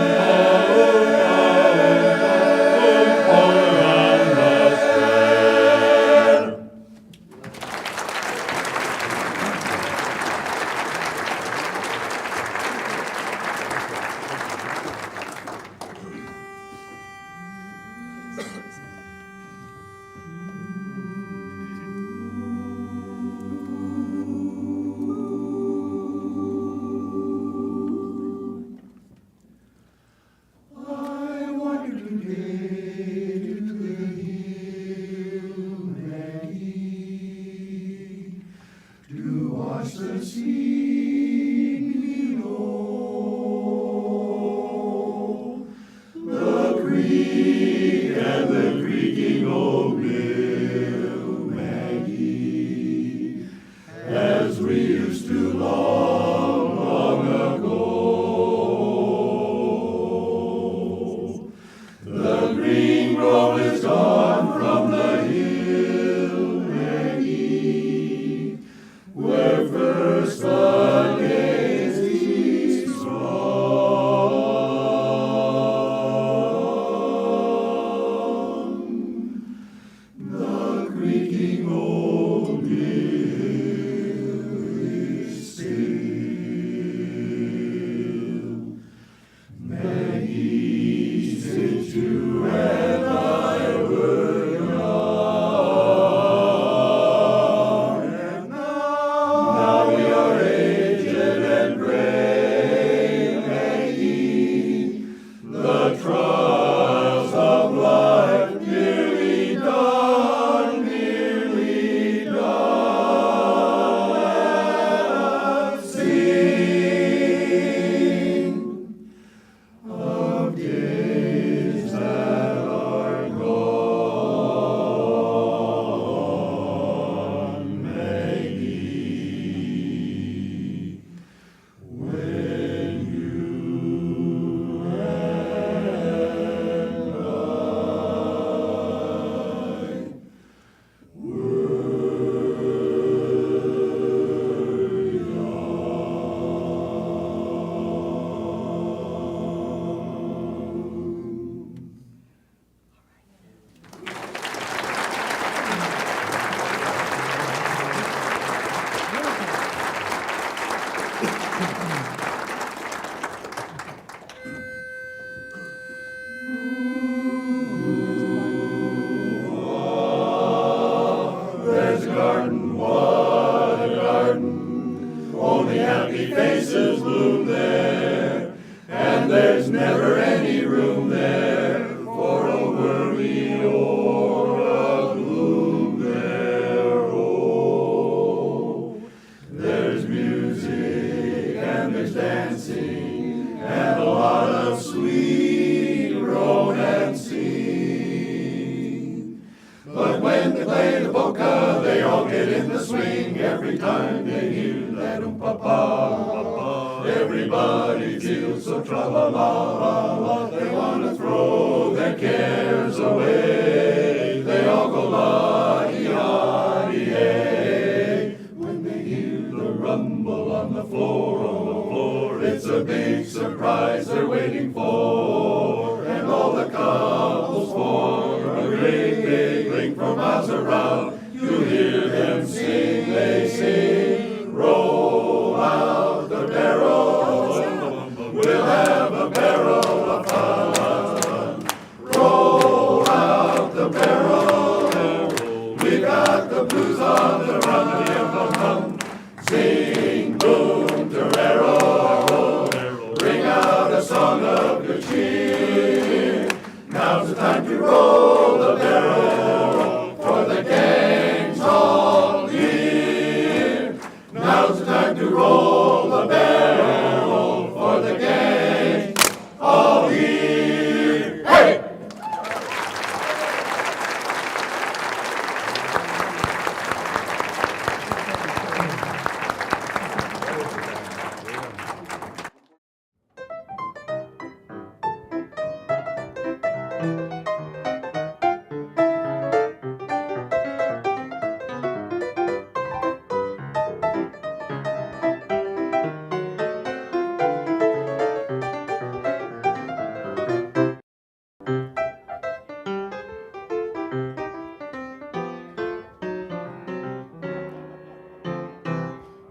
Now's the time to roll the barrel.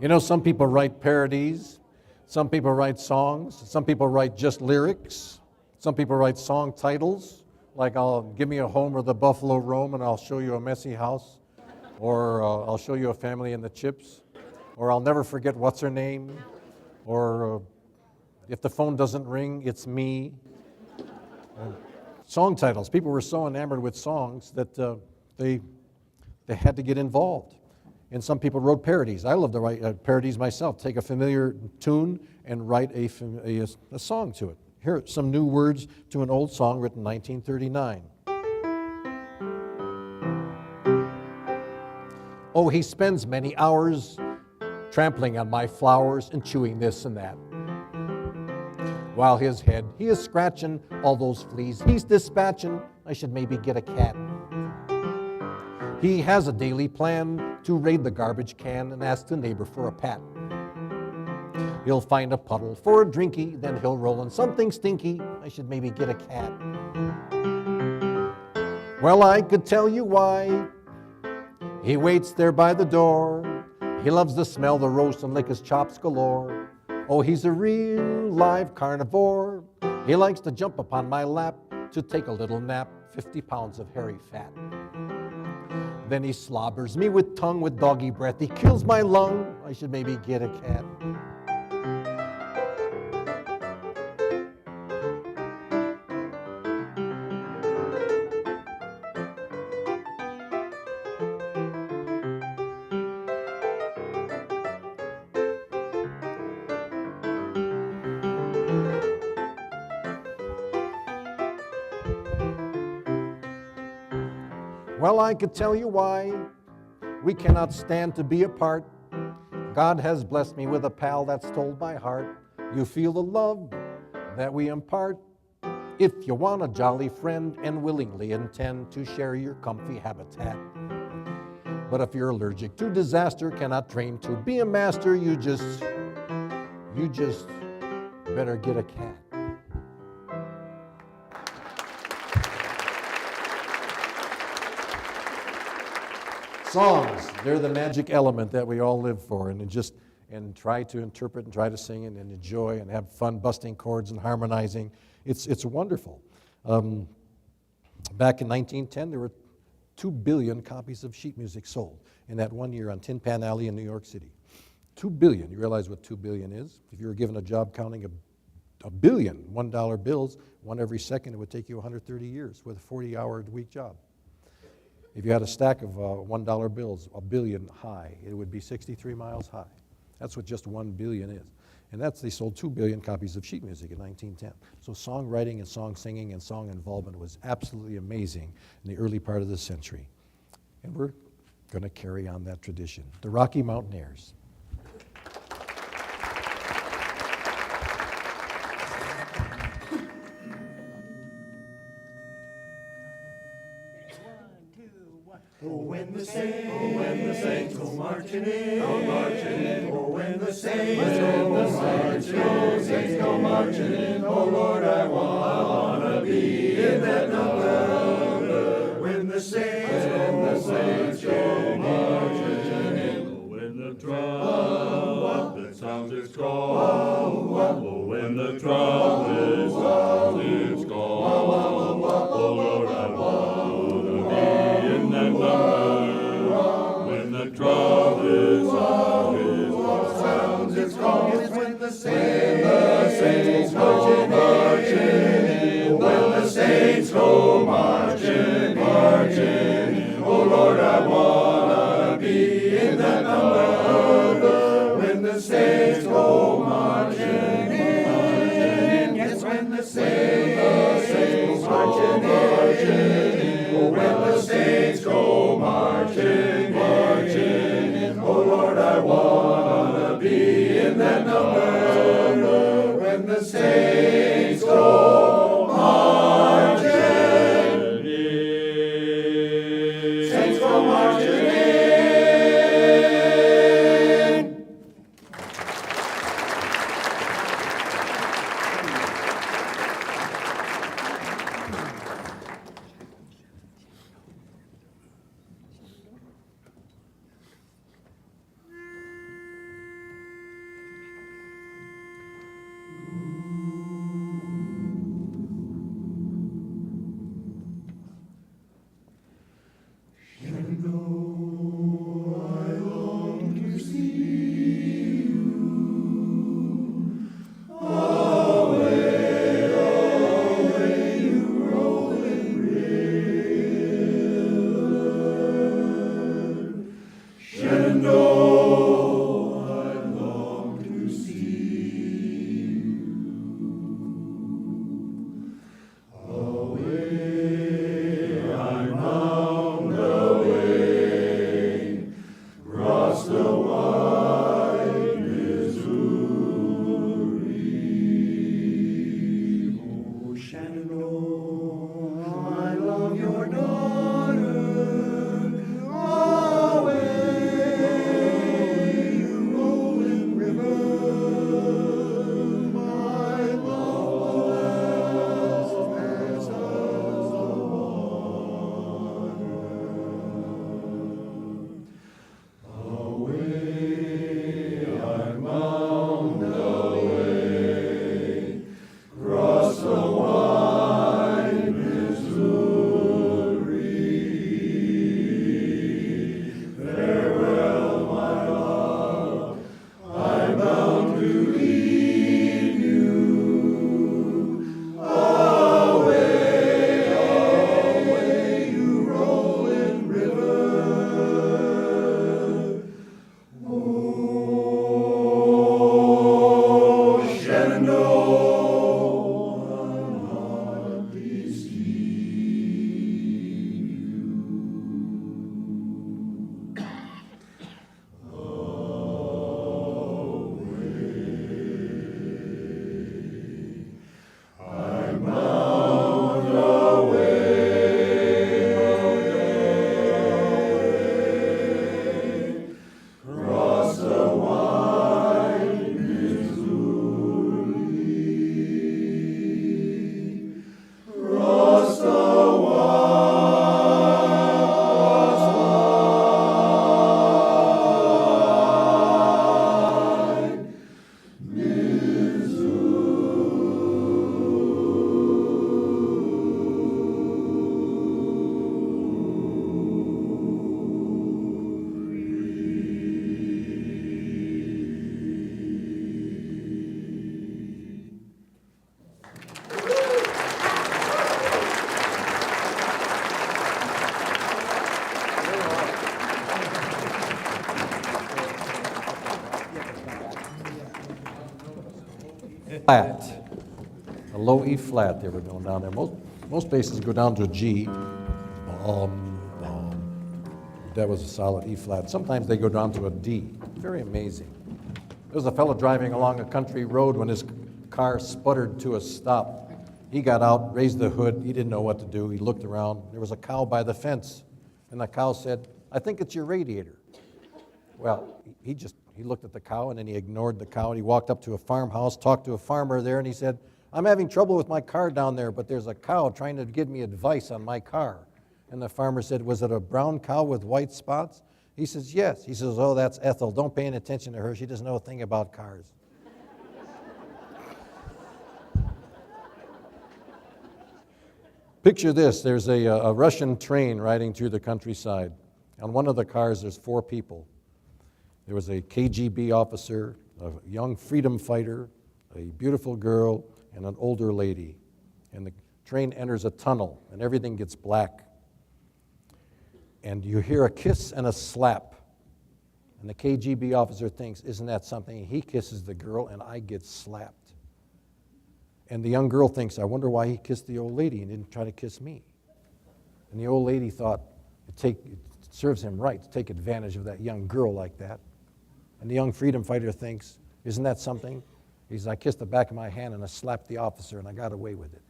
You know, some people write parodies, some people write songs, some people write just lyrics, some people write song titles, like I'll give me a home where the buffalo roam and I'll show you a messy house, or I'll show you a family in the chips, or I'll never forget what's her name, or if the phone doesn't ring, it's me. Song titles. People were so enamored with songs that they had to get involved. And some people wrote parodies. I love to write parodies myself. Take a familiar tune and write a song to it. Here are some new words to an old song written in 1939. Oh, he spends many hours trampling on my flowers and chewing this and that. While his head, he is scratching all those fleas. He's dispatching, I should maybe get a cat. He has a daily plan to raid the garbage can and ask the neighbor for a pat. He'll find a puddle for a drinky, then he'll roll in something stinky. I should maybe get a cat. Well, I could tell you why. He waits there by the door. He loves to smell the roast and lick his chops galore. Oh, he's a real live carnivore. He likes to jump upon my lap to take a little nap, 50 pounds of hairy fat. Then he slobbers me with tongue with doggy breath. He kills my lung. I should maybe get a cat. Well, I could tell you why we cannot stand to be apart. God has blessed me with a pal that stole my heart. You feel the love that we impart. If you want a jolly friend and willingly intend to share your comfy habitat. But if you're allergic to disaster, cannot train to be a master, you just better get a cat. Songs, they're the magic element that we all live for, and try to interpret and try to sing and enjoy and have fun busting chords and harmonizing. It's wonderful. Back in 1910, there were 2 billion copies of sheet music sold in that one year on Tin Pan Alley in New York City. 2 billion. You realize what 2 billion is? If you were given a job counting a billion $1 bills, one every second, it would take you 130 years with a 40-hour-a-week job. If you had a stack of $1 bills, a billion high, it would be 63 miles high. That's what just 1 billion is. And they sold 2 billion copies of sheet music in 1910. So songwriting and song singing and song involvement was absolutely amazing in the early part of the century. And we're going to carry on that tradition. The Rocky Mountainaires. Oh, when the saints go marching in, Oh, when the saints go marching in, Oh, Lord, I wanna be in that number. When the saints go marching in, Oh, when the trumpet sounds its call, Oh, when the trumpet sounds its call, Oh, Lord, I wanna be in that number. When the trumpet sounds its call, it's when the saints go marching in. When the saints go marching in, oh Lord, I wanna be in that number. When the saints go marching in, yes, when the saints go marching in, oh, when the saints go marching in, oh Lord, I wanna be in that number. When the saints go marching in, saints go marching in. flat, a low E flat they were going down there. Most basses go down to a G. That was a solid E flat. Sometimes they go down to a D. Very amazing. There was a fellow driving along a country road when his car sputtered to a stop. He got out, raised the hood. He didn't know what to do. He looked around. There was a cow by the fence. And the cow said, "I think it's your radiator." Well, he looked at the cow and then he ignored the cow. And he walked up to a farmhouse, talked to a farmer there, and he said, "I'm having trouble with my car down there, but there's a cow trying to give me advice on my car." And the farmer said, "Was it a brown cow with white spots?" He says, "Yes." He says, "Oh, that's Ethel. Don't pay any attention to her. She doesn't know a thing about cars." Picture this. There's a Russian train riding through the countryside. On one of the cars, there's 4 people. There was a KGB officer, a young freedom fighter, a beautiful girl, and an older lady. And the train enters a tunnel, and everything gets black. And you hear a kiss and a slap. And the KGB officer thinks, "Isn't that something?" He kisses the girl, and I get slapped. And the young girl thinks, "I wonder why he kissed the old lady and didn't try to kiss me." And the old lady thought, it serves him right to take advantage of that young girl like that. And the young freedom fighter thinks, "Isn't that something?" He says, "I kissed the back of my hand and I slapped the officer and I got away with it."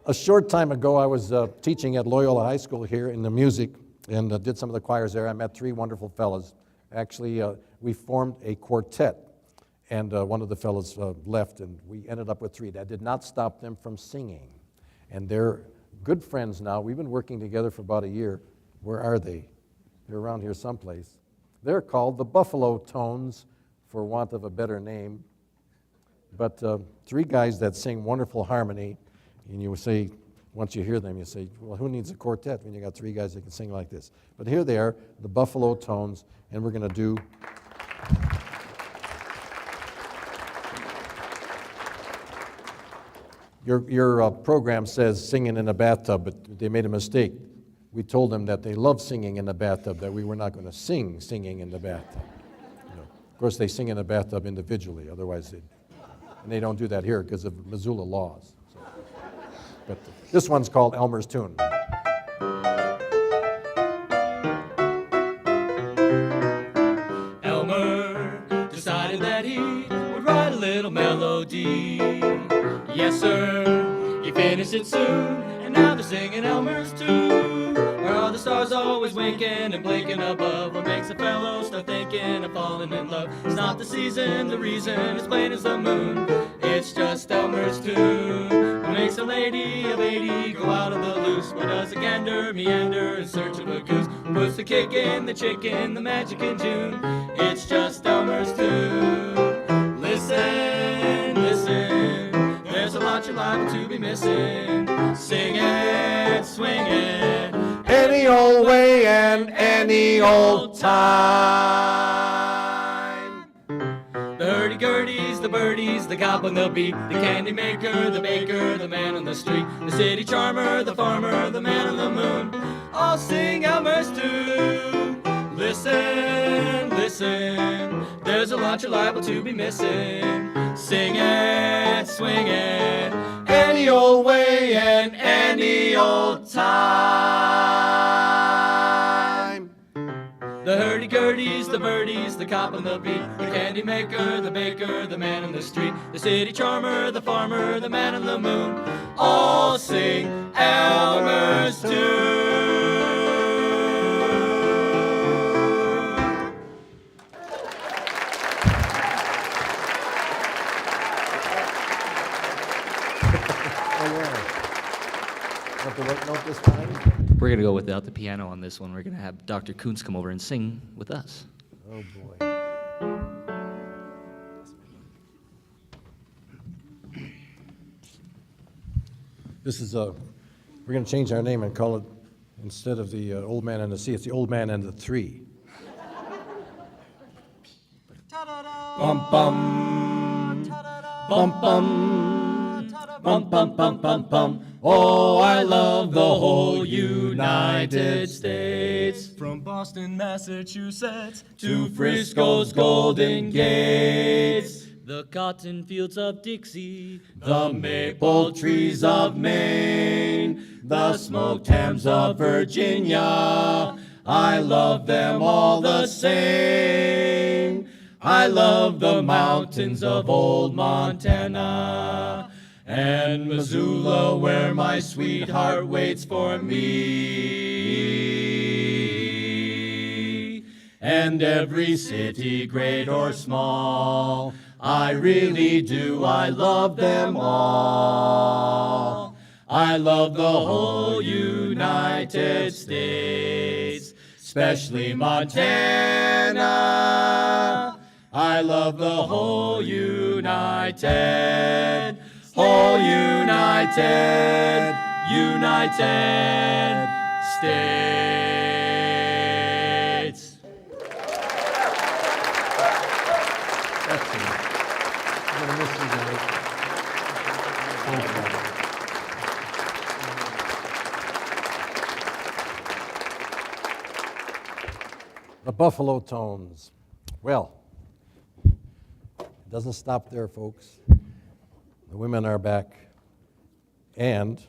A short time ago, I was teaching at Loyola High School here in the music and did some of the choirs there. I met 3 wonderful fellas. Actually, we formed a quartet, and one of the fellas left, and we ended up with 3. That did not stop them from singing. And they're good friends now. We've been working together for about a year. Where are they? They're around here someplace. They're called the Buffalo Tones, for want of a better name. But 3 guys that sing wonderful harmony. And you would say, once you hear them, you say, "Well, who needs a quartet when you got 3 guys that can sing like this?" But here they are, the Buffalo Tones, and we're going to do your program says singing in a bathtub, but they made a mistake. We told them that they love singing in the bathtub, that we were not going to sing singing in the bathtub. Of course, they sing in the bathtub individually, otherwise they don't do that here because of Missoula laws. But this one's called Elmer's Tune. Elmer decided that he would write a little melody. Yes, sir, he finished it soon, and now they're singing Elmer's Tune. Where are the stars always winking and blinking above? What makes a fellow start thinking of falling in love? It's not the season, the reason is plain as the moon. It's just Elmer's Tune. What makes a lady of 80 go out of the loose? What does a gander meander in search of a goose? Puts the kick in the chicken, the magic in June. It's just Elmer's Tune. Listen, listen, there's a lot you're liable to be missing. Sing it, swing it, Any old way and any old time. the hurdy-gurdies, the birdies, the goblin, the bee, the candy maker, the baker, the man on the street, the city charmer, the farmer, the man on the moon, all sing Elmer's Tune. Listen, listen, there's a lot you're liable to be missing. Sing it, swing it, any old way and any old time. The hurdy-gurdies, the birdies, the cop and the bee, the candy maker, the baker, the man on the street, the city charmer, the farmer, the man on the moon, all sing Elmer's Tune. Want the right note this time? We're going to go without the piano on this one. We're going to have Dr. Kuntz come over and sing with us. Oh, boy. This is we're going to change our name and call it, instead of the Old Man and the Sea, it's the Old Man and the Three. Bum bum, bum bum, Bum, bum, bum, bum, bum. Oh, I love the whole United States. From Boston, Massachusetts, to Frisco's Golden Gates. The cotton fields of Dixie, the maple trees of Maine, the smoked hams of Virginia. I love them all the same. I love the mountains of old Montana and Missoula, where my sweetheart waits for me. And every city, great or small, I really do, I love them all. I love the whole United States, especially Montana. I love the whole United States. Excellent. I'm going to miss you guys. Thank you. The Buffalo Tones. Well, it doesn't stop there, folks. The women are back, and a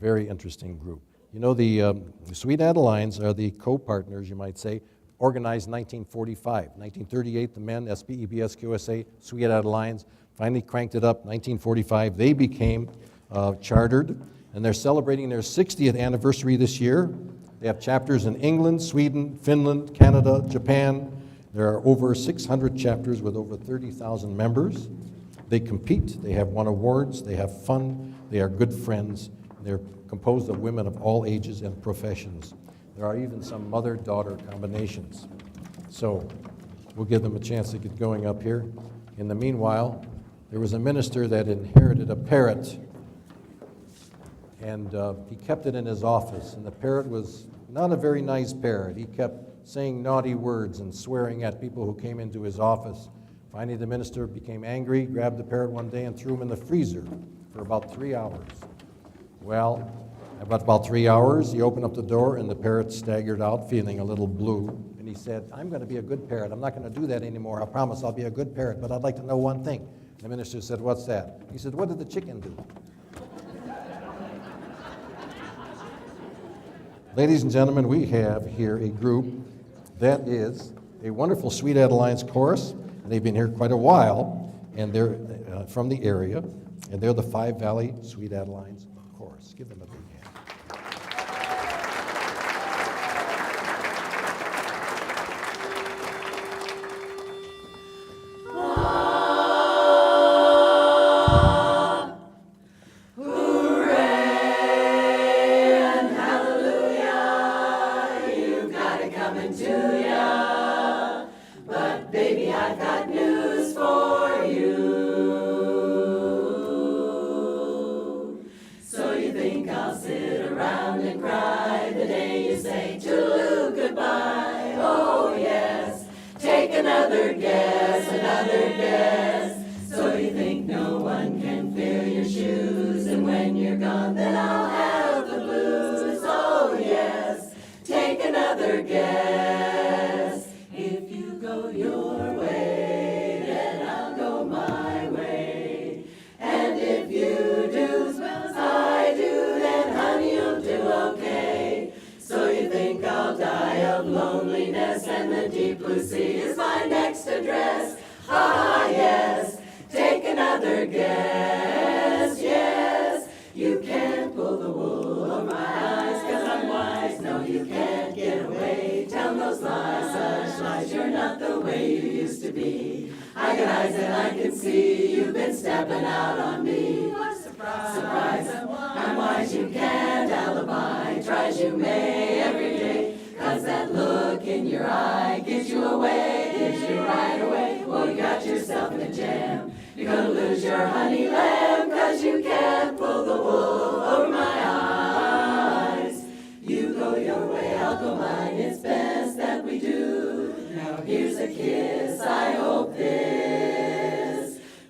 very interesting group. You know, the Sweet Adelines are the co-partners, you might say, organized in 1945. 1938, the men, SPEBS, QSA, Sweet Adelines, finally cranked it up. 1945, they became chartered, and they're celebrating their 60th anniversary this year. They have chapters in England, Sweden, Finland, Canada, Japan. There are over 600 chapters with over 30,000 members. They compete, they have won awards, they have fun, they are good friends. They're composed of women of all ages and professions. There are even some mother-daughter combinations. So we'll give them a chance to get going up here. In the meanwhile, there was a minister that inherited a parrot, and he kept it in his office, and the parrot was not a very nice parrot. He kept saying naughty words and swearing at people who came into his office. Finally, the minister became angry, grabbed the parrot one day and threw him in the freezer for about 3 hours. Well, about 3 hours, he opened up the door and the parrot staggered out feeling a little blue. And he said, I'm going to be a good parrot. I'm not going to do that anymore. I promise I'll be a good parrot, but I'd like to know one thing. The minister said, what's that? He said, what did the chicken do? Ladies and gentlemen, we have here a group that is a wonderful Sweet Adelines chorus, and they've been here quite a while, and they're from the area, and they're the Five Valley Sweet Adelines Chorus. Give them a big hand.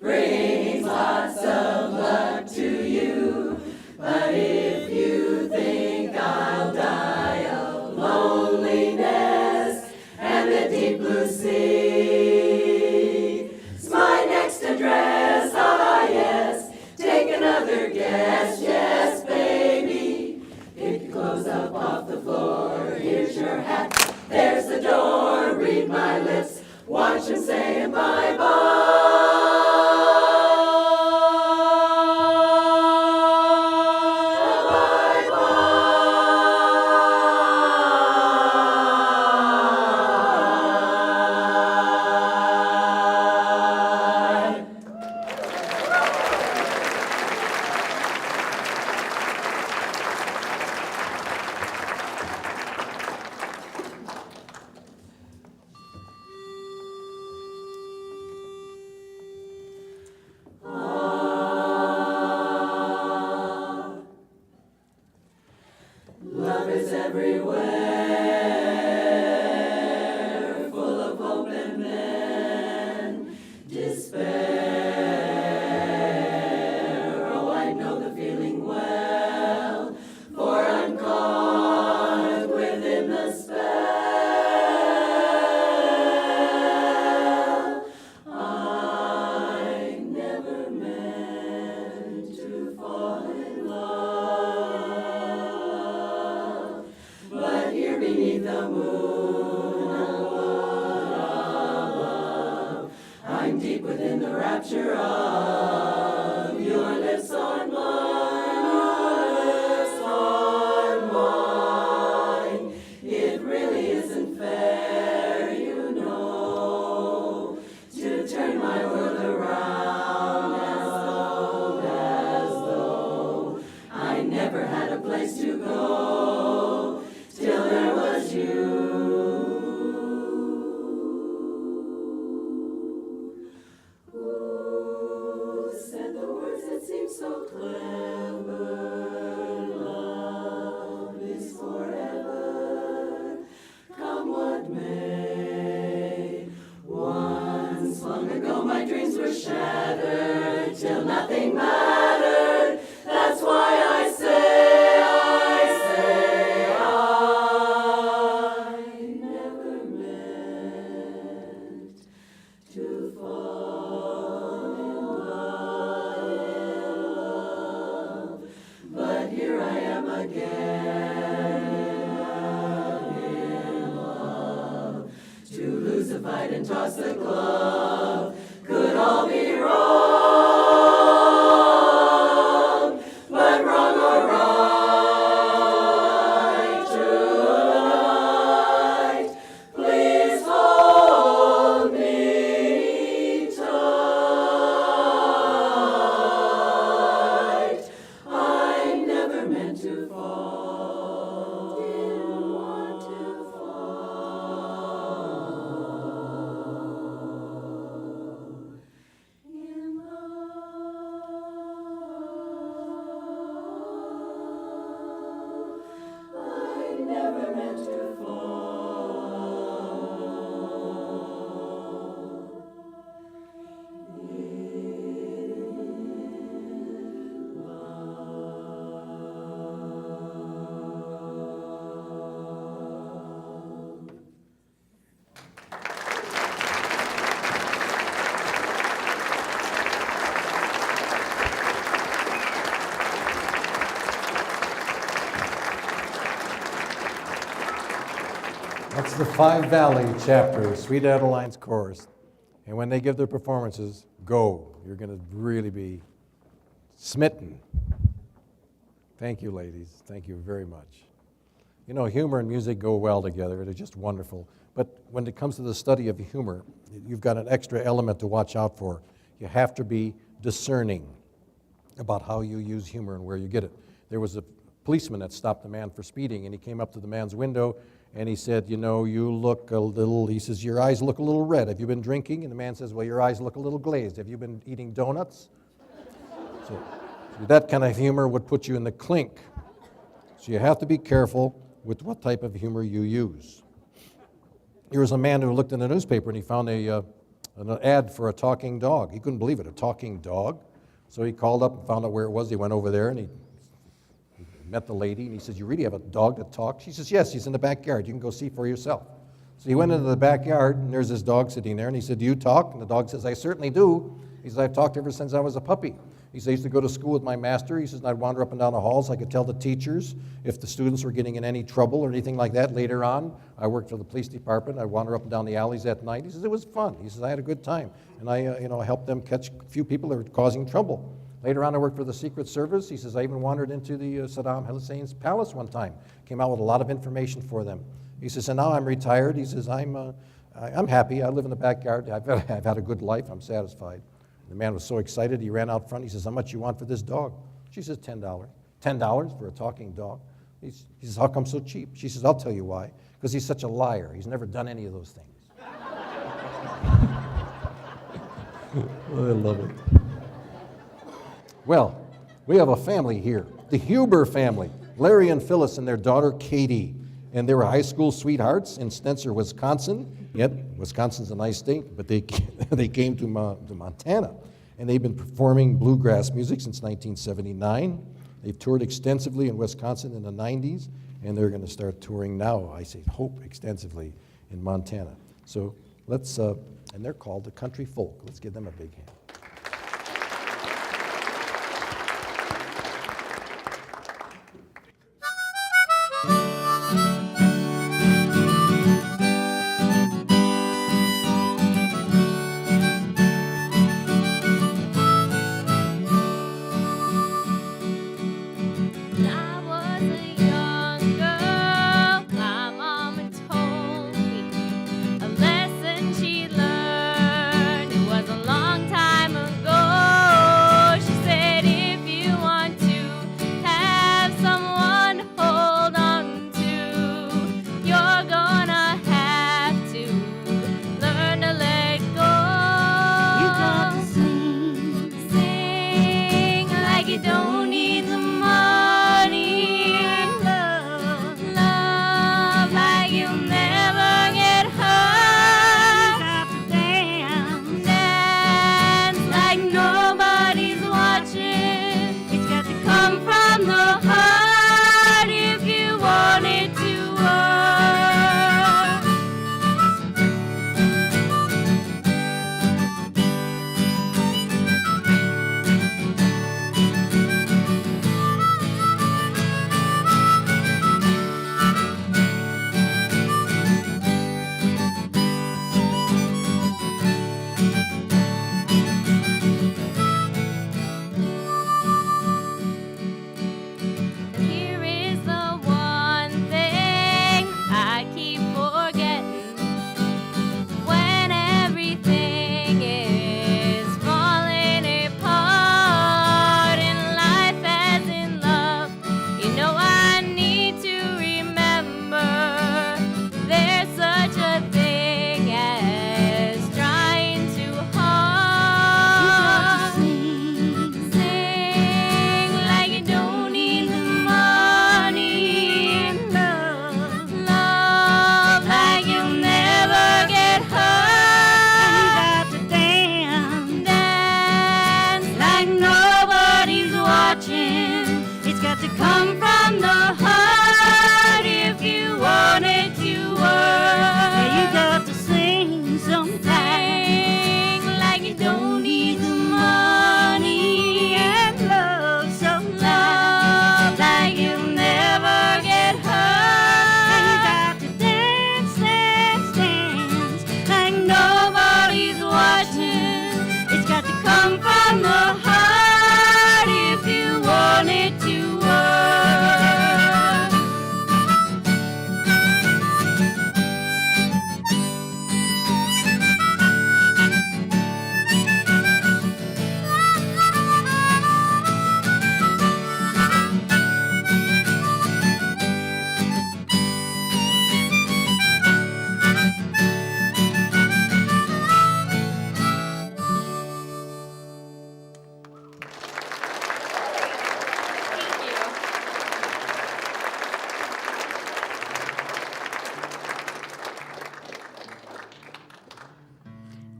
Brings lots of love. guest, yes, baby. Pick your clothes up off the floor. Here's your hat, there's the door. Read my lips, watch him saying bye-bye. Love is everywhere, full of hope and then despair. Oh, I know the feeling well, for I'm caught within the spell. I never meant to fall in love, but here beneath the moon above, I'm deep within the rapture of your lips on mine, your lips on mine. It really isn't fair, you know, to turn my world around as though I never had a place to go till there was you. Who said the words that seem so clever? Love is forever, come what may. Once long ago my dreams were shattered till nothing mattered. That's why I say, I never meant to fall in love, but here I am again in love. To lose a fight and toss the glove could all be wrong, but wrong or right, tonight, please hold me tight. I never meant to fall, didn't want to fall in love. I never meant to fall in love. That's the Five Valley chapter of Sweet Adeline's Chorus. And when they give their performances, go. You're going to really be smitten. Thank you, ladies. Thank you very much. You know, humor and music go well together. They're just wonderful. But when it comes to the study of humor, you've got an extra element to watch out for. You have to be discerning about how you use humor and where you get it. There was a policeman that stopped a man for speeding, and he came up to the man's window and he said, you know, you look a little, he says, your eyes look a little red. Have you been drinking? And the man says, well, your eyes look a little glazed. Have you been eating donuts? So that kind of humor would put you in the clink. So you have to be careful with what type of humor you use. There was a man who looked in the newspaper and he found an ad for a talking dog. He couldn't believe it, a talking dog. So he called up and found out where it was. He went over there and he met the lady and he says, you really have a dog that talks? She says, yes, he's in the backyard. You can go see for yourself. So he went into the backyard and there's this dog sitting there and he said, do you talk? And the dog says, I certainly do. He says, I've talked ever since I was a puppy. He said, I used to go to school with my master. He says, and I'd wander up and down the halls. I could tell the teachers if the students were getting in any trouble or anything like that. Later on, I worked for the police department. I'd wander up and down the alleys at night. He says, it was fun. He says, I had a good time. And I helped them catch a few people that were causing trouble. Later on, I worked for the Secret Service. He says, I even wandered into the Saddam Hussein's palace one time. Came out with a lot of information for them. He says, and now I'm retired. He says, I'm happy. I live in the backyard. I've had a good life. I'm satisfied. The man was so excited, he ran out front. He says, how much you want for this dog? She says, $10. $10 for a talking dog? He says, how come so cheap? She says, I'll tell you why. Because he's such a liar. He's never done any of those things. I love it. Well, we have a family here, the Huber family, Larry and Phyllis and their daughter Katie. And they were high school sweethearts in Spencer, Wisconsin. Yet, Wisconsin's a nice state, but they came to Montana. And they've been performing bluegrass music since 1979. They've toured extensively in Wisconsin in the 90s, and they're going to start touring now, I say, hope, extensively in Montana. So let's, and they're called the Country Folk. Let's give them a big hand.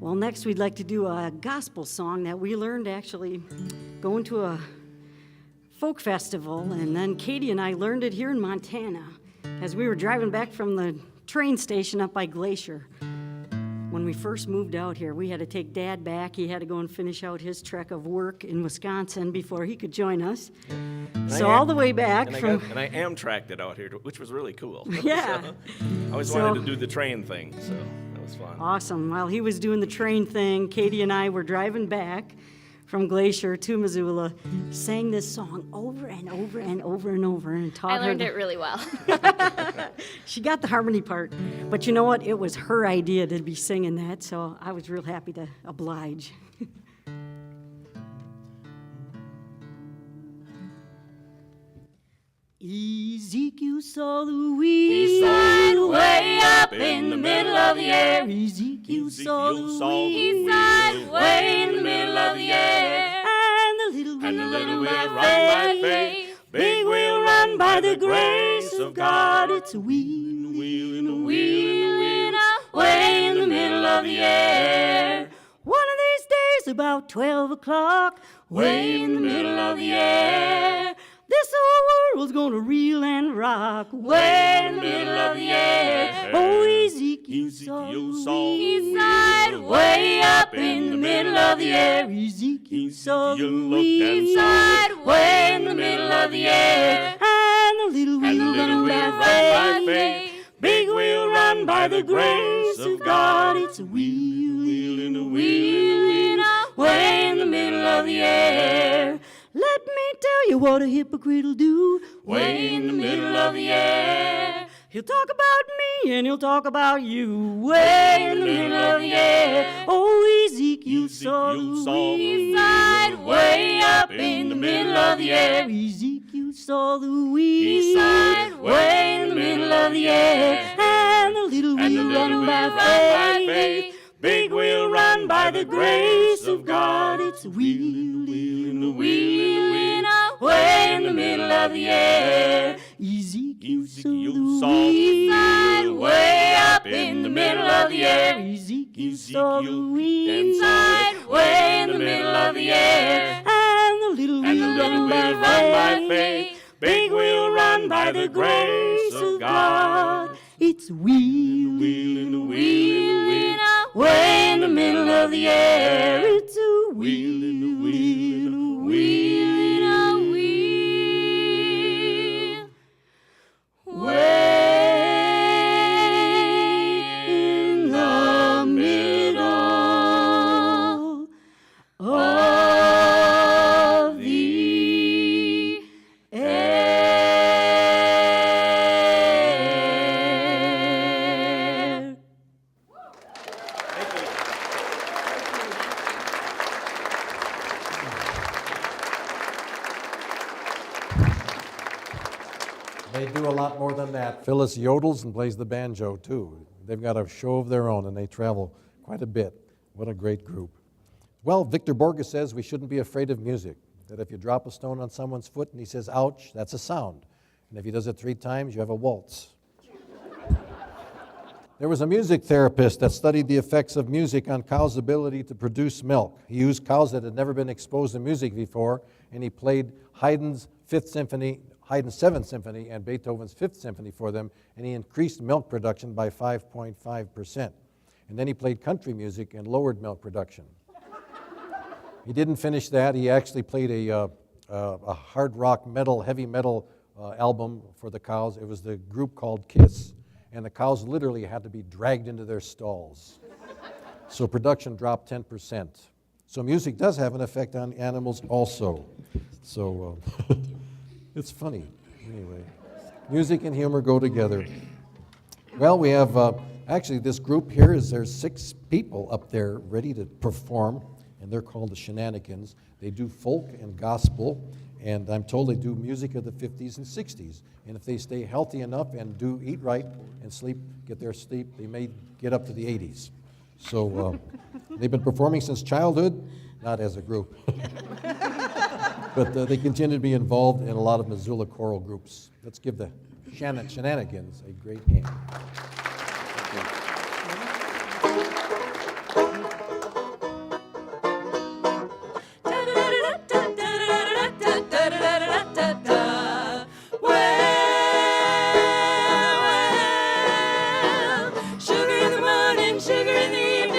Well, next we'd like to do a gospel song that we learned actually going to a folk festival, and then Katie and I learned it here in Montana as we were driving back from the train station up by Glacier. when we first moved out here, we had to take Dad back. He had to go and finish out his trek of work in Wisconsin before he could join us. So all the way back from... And I Amtrak'd it out here, which was really cool. Yeah. So, I always wanted to do the train thing, so that was fun. Awesome. While he was doing the train thing, Katie and I were driving back from Glacier to Missoula, sang this song over and over and over and over, and taught her. I learned it really well. She got the harmony part, but you know what? It was her idea to be singing that, so I was real happy to oblige. Ezekiel saw Louise way up in the middle of the air. Ezekiel saw Louise way in the middle of the air. And the little wheel run by faith, big wheel run by the grace of God. It's a wheel, way in the middle of the air. One of these days, about 12 o'clock, way in the middle of the air. This whole world's gonna reel and rock way in the middle of the air. Oh, Ezekiel saw Louise way up in the middle of the air. Ezekiel saw Louise way in the middle of the air. And the little wheel run by faith, big wheel run by the grace of God. It's a wheel, way in the middle of the air. Let me tell you what a hypocrite'll do way in the middle of the air. He'll talk about me and he'll talk about you way in the middle of the air. Oh, Ezekiel saw Louise way up in the middle of the air. Ezekiel saw Louise way in the middle of the air. And the little wheel run by faith, big wheel run by the grace of God. It's a wheel, way in the middle of the air. Ezekiel saw Louise way up in the middle of the air. Ezekiel saw Louise way in the middle of the air. And the little wheel run by faith, big wheel run by the grace of God. It's a wheel, way in the middle of the air. It's a wheel, They do a lot more than that. Phyllis yodels and plays the banjo, too. They've got a show of their own, and they travel quite a bit. What a great group. Well, Victor Borges says we shouldn't be afraid of music, that if you drop a stone on someone's foot and he says, ouch, that's a sound. And if he does it 3 times, you have a waltz. There was a music therapist that studied the effects of music on cows' ability to produce milk. He used cows that had never been exposed to music before, and he played Haydn's 7th Symphony and Beethoven's 5th Symphony for them, and he increased milk production by 5.5%. And then he played country music and lowered milk production. He didn't finish that. He actually played a hard rock metal, heavy metal album for the cows. It was the group called Kiss, and the cows literally had to be dragged into their stalls. So production dropped 10%. So music does have an effect on animals also. So it's funny. Anyway, music and humor go together. Well, we have actually this group here there's 6 people up there ready to perform, and they're called the Shenanigans. They do folk and gospel, and I'm told they do music of the 50s and 60s. And if they stay healthy enough and do eat right and sleep, get their sleep, they may get up to the 80s. So they've been performing since childhood, not as a group. But they continue to be involved in a lot of Missoula choral groups. Let's give the Shenanigans a great hand. Sugar in the morning, sugar in the evening.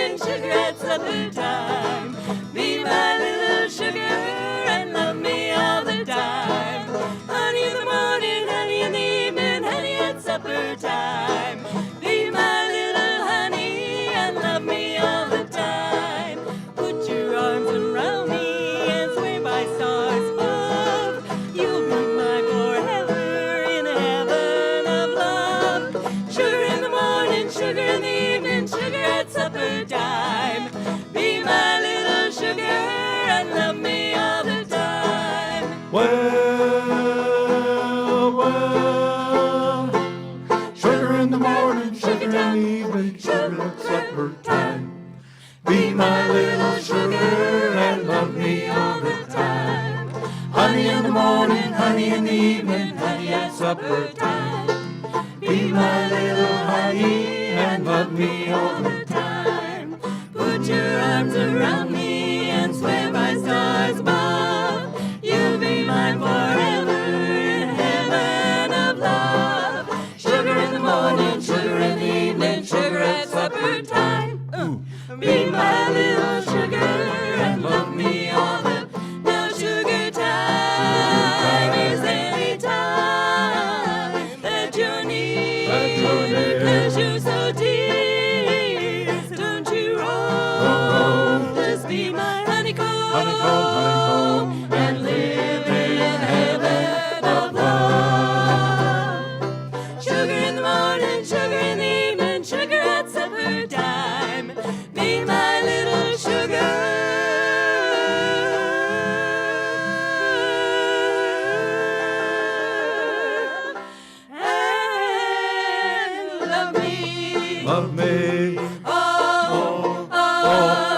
honey in the evening, honey at supper time. Be my little honey and love me all the time. Put your arms around me and swear by stars above, you'll be mine forever in heaven of love. Sugar in the morning, sugar in the evening, sugar at supper time. Be my little sugar and love me all the. Now sugar time is any time that you're near, 'cause you're so dear. Don't you roll, just be my honeycomb, and live in heaven of love. Sugar in the morning, sugar in the evening, sugar at supper time. Be my little sugar. Love me all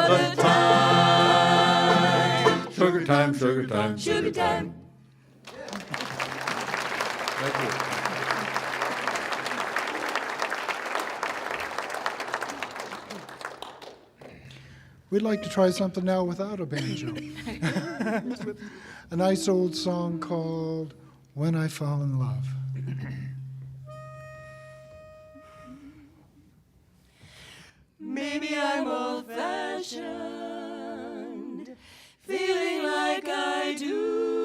the time. Sugar time, sugar time, Sugar time. Thank you. We'd like to try something now without a banjo. A nice old song called When I Fall in Love. Maybe I'm old-fashioned, feeling like I do.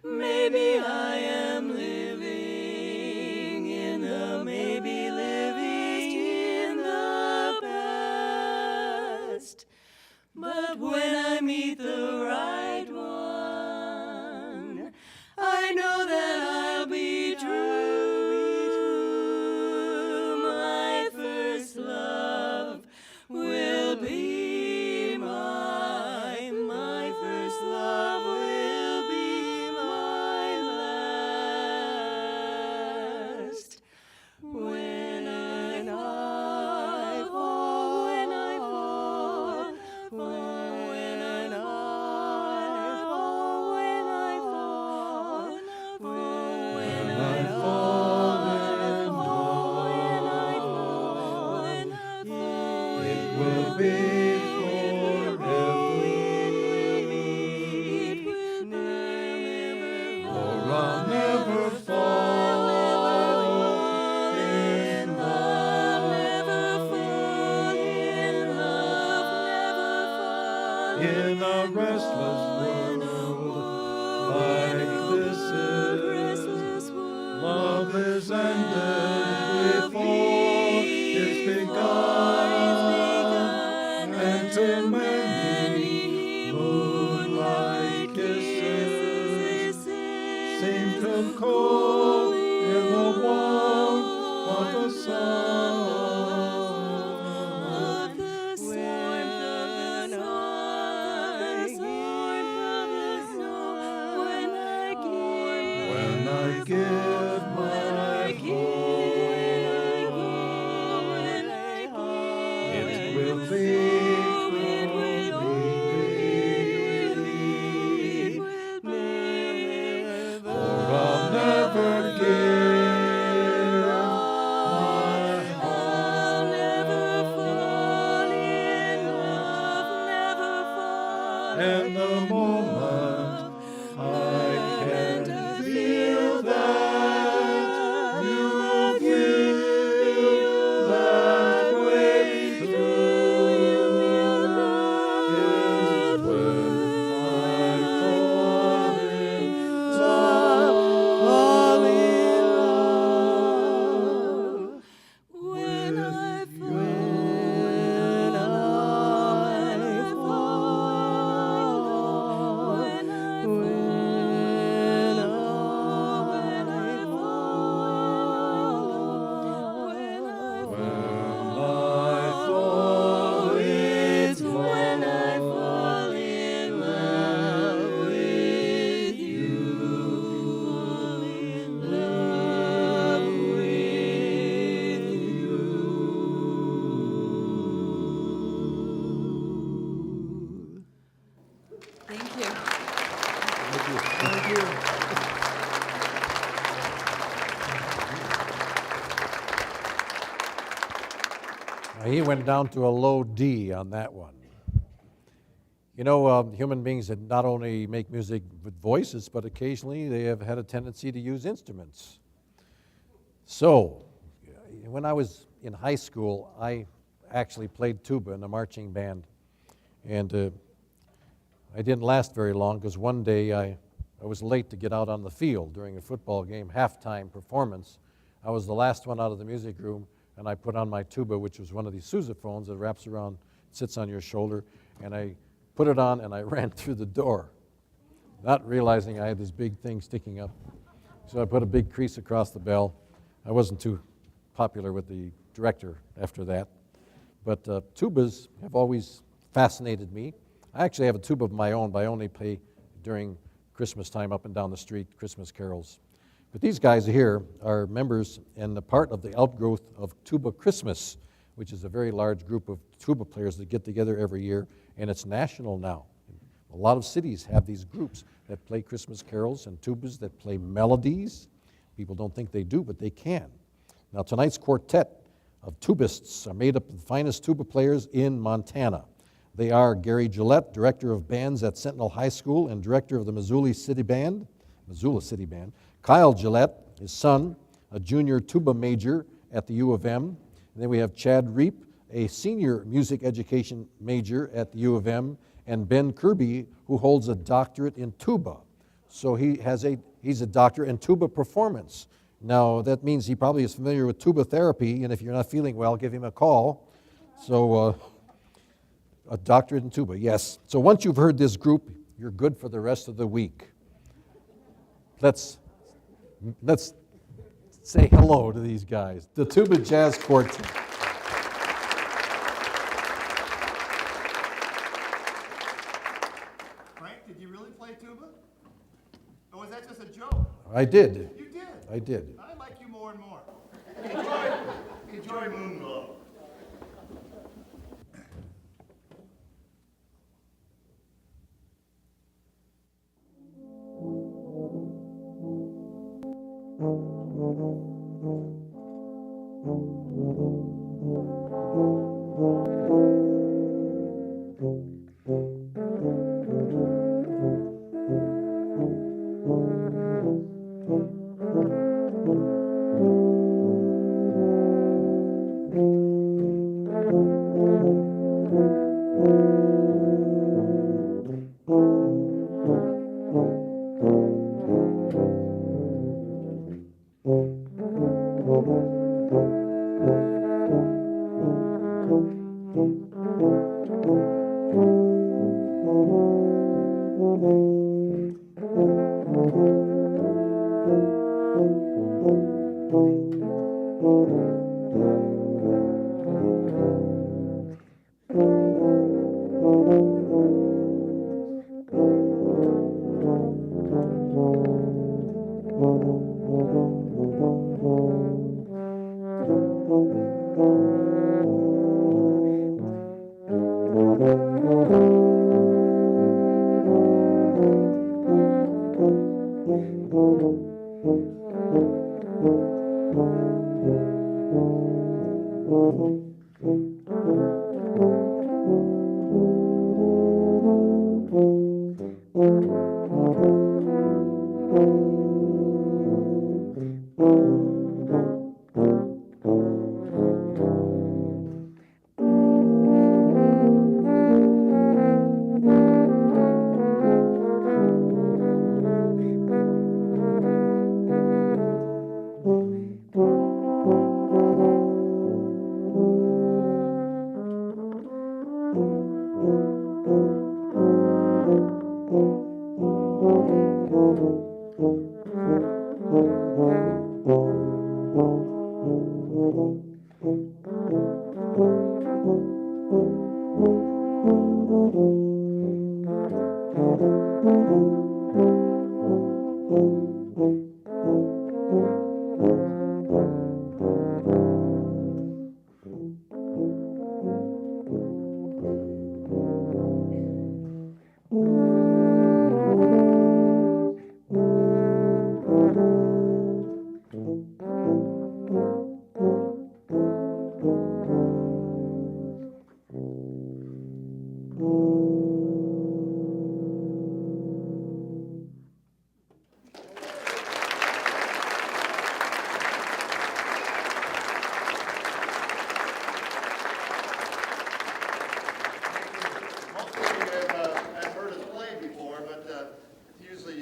Maybe I am living in the, maybe living in the past. But when I meet the right one, I know that I'll be true. My first love will be mine. My first love will be my last. When I fall, when I fall, when I fall, when I fall, when I fall, It will be forever, for I'll never fall in love, in a restless world like this is. Love is ended before it's begun, and too many moonlight kisses seem to cool in the warmth of the sun. When I give my heart, it will be for I'll never give my heart. And the moment I can feel that Thank you. He went down to a low D on that one. You know, human beings that not only make music with voices, but occasionally they have had a tendency to use instruments. So, when I was in high school, I actually played tuba in a marching band. And I didn't last very long because one day I was late to get out on the field during a football game, halftime performance. I was the last one out of the music room, and I put on my tuba, which was one of these sousaphones that wraps around, sits on your shoulder, and I put it on and I ran through the door, not realizing I had this big thing sticking up. So I put a big crease across the bell. I wasn't too popular with the director after that. But tubas have always fascinated me. I actually have a tuba of my own, but I only play during Christmas time up and down the street, Christmas carols. But these guys here are members and a part of the outgrowth of Tuba Christmas, which is a very large group of tuba players that get together every year, and it's national now. A lot of cities have these groups that play Christmas carols and tubas that play melodies. People don't think they do, but they can. Now, tonight's quartet of tubists are made up of the finest tuba players in Montana. They are Gary Gillette, director of bands at Sentinel High School and director of the Missoula City Band. Kyle Gillette, his son, a junior tuba major at the U of M. And then we have Chad Reap, a senior music education major at the U of M, and Ben Kirby, who holds a doctorate in tuba. So he's a doctor in tuba performance. Now, that means he probably is familiar with tuba therapy, and if you're not feeling well, give him a call. So, a doctorate in tuba, yes. So once you've heard this group, you're good for the rest of the week. Let's say hello to these guys, the Tuba Jazz Quartet. Frank, did you really play tuba? Or was that just a joke? I did. You did? I did. I like you more and more. Enjoy Moonglow.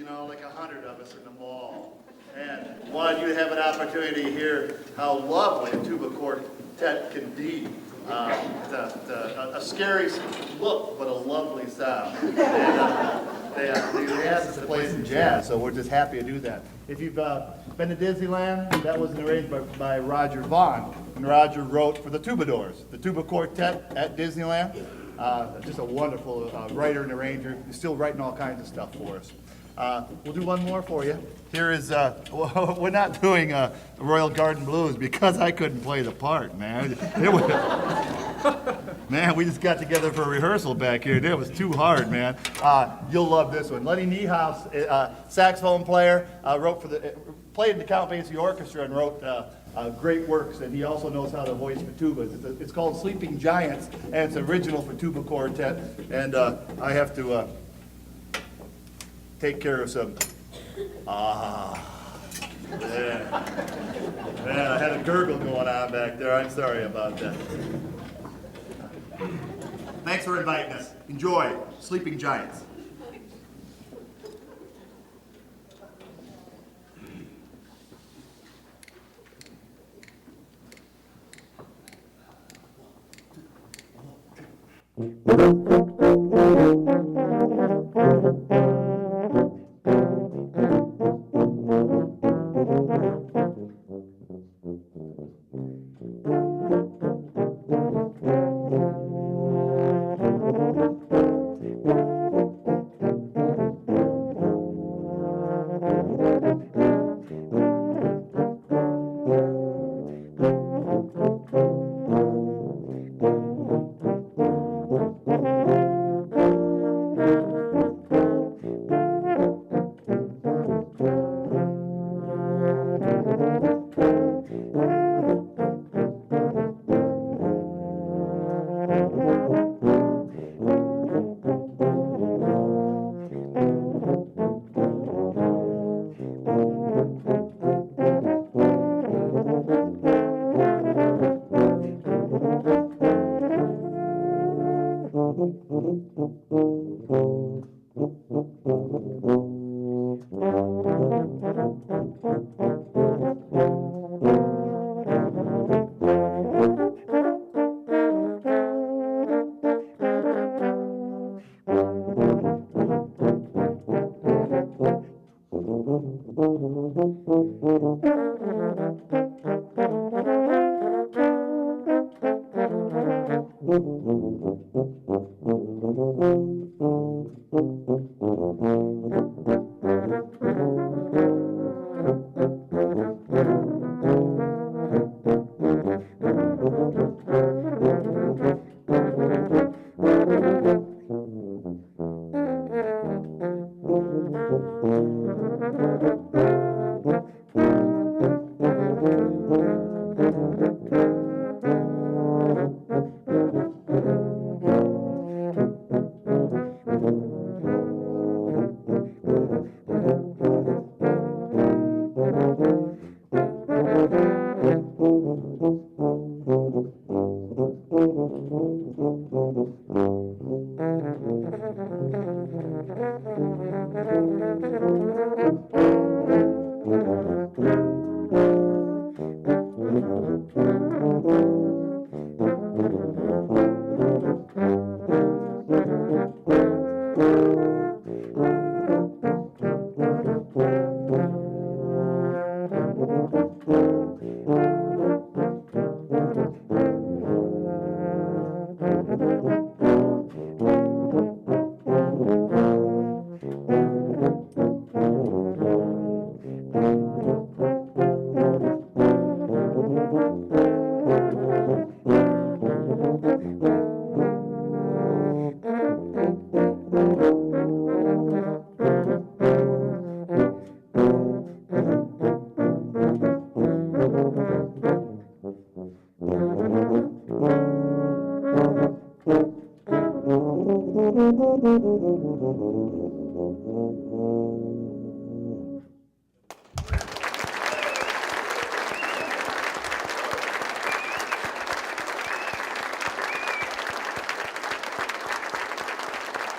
know, like 100 of us in the mall. And wanted you to have an opportunity to hear how lovely a tuba quartet can be. A scary look, but a lovely sound. And, they asked us to play some jazz, so we're just happy to do that. If you've been to Disneyland, that was arranged by Roger Vaughn. And Roger wrote for the Troubadours, the tuba quartet at Disneyland. Just a wonderful writer and arranger. He's still writing all kinds of stuff for us. We'll do one more for you. Here is, we're not doing Royal Garden Blues because I couldn't play the part, man. Man, we just got together for a rehearsal back here. It was too hard, man. You'll love this one. Lenny Niehaus, saxophone player, played in the Count Basie Orchestra and wrote great works, and he also knows how to voice for tubas. It's called Sleeping Giants, and it's original for tuba quartet, and I have to take care of some. Yeah. Man, I had a gurgle going on back there. I'm sorry about that. Thanks for inviting us. Enjoy Sleeping Giants.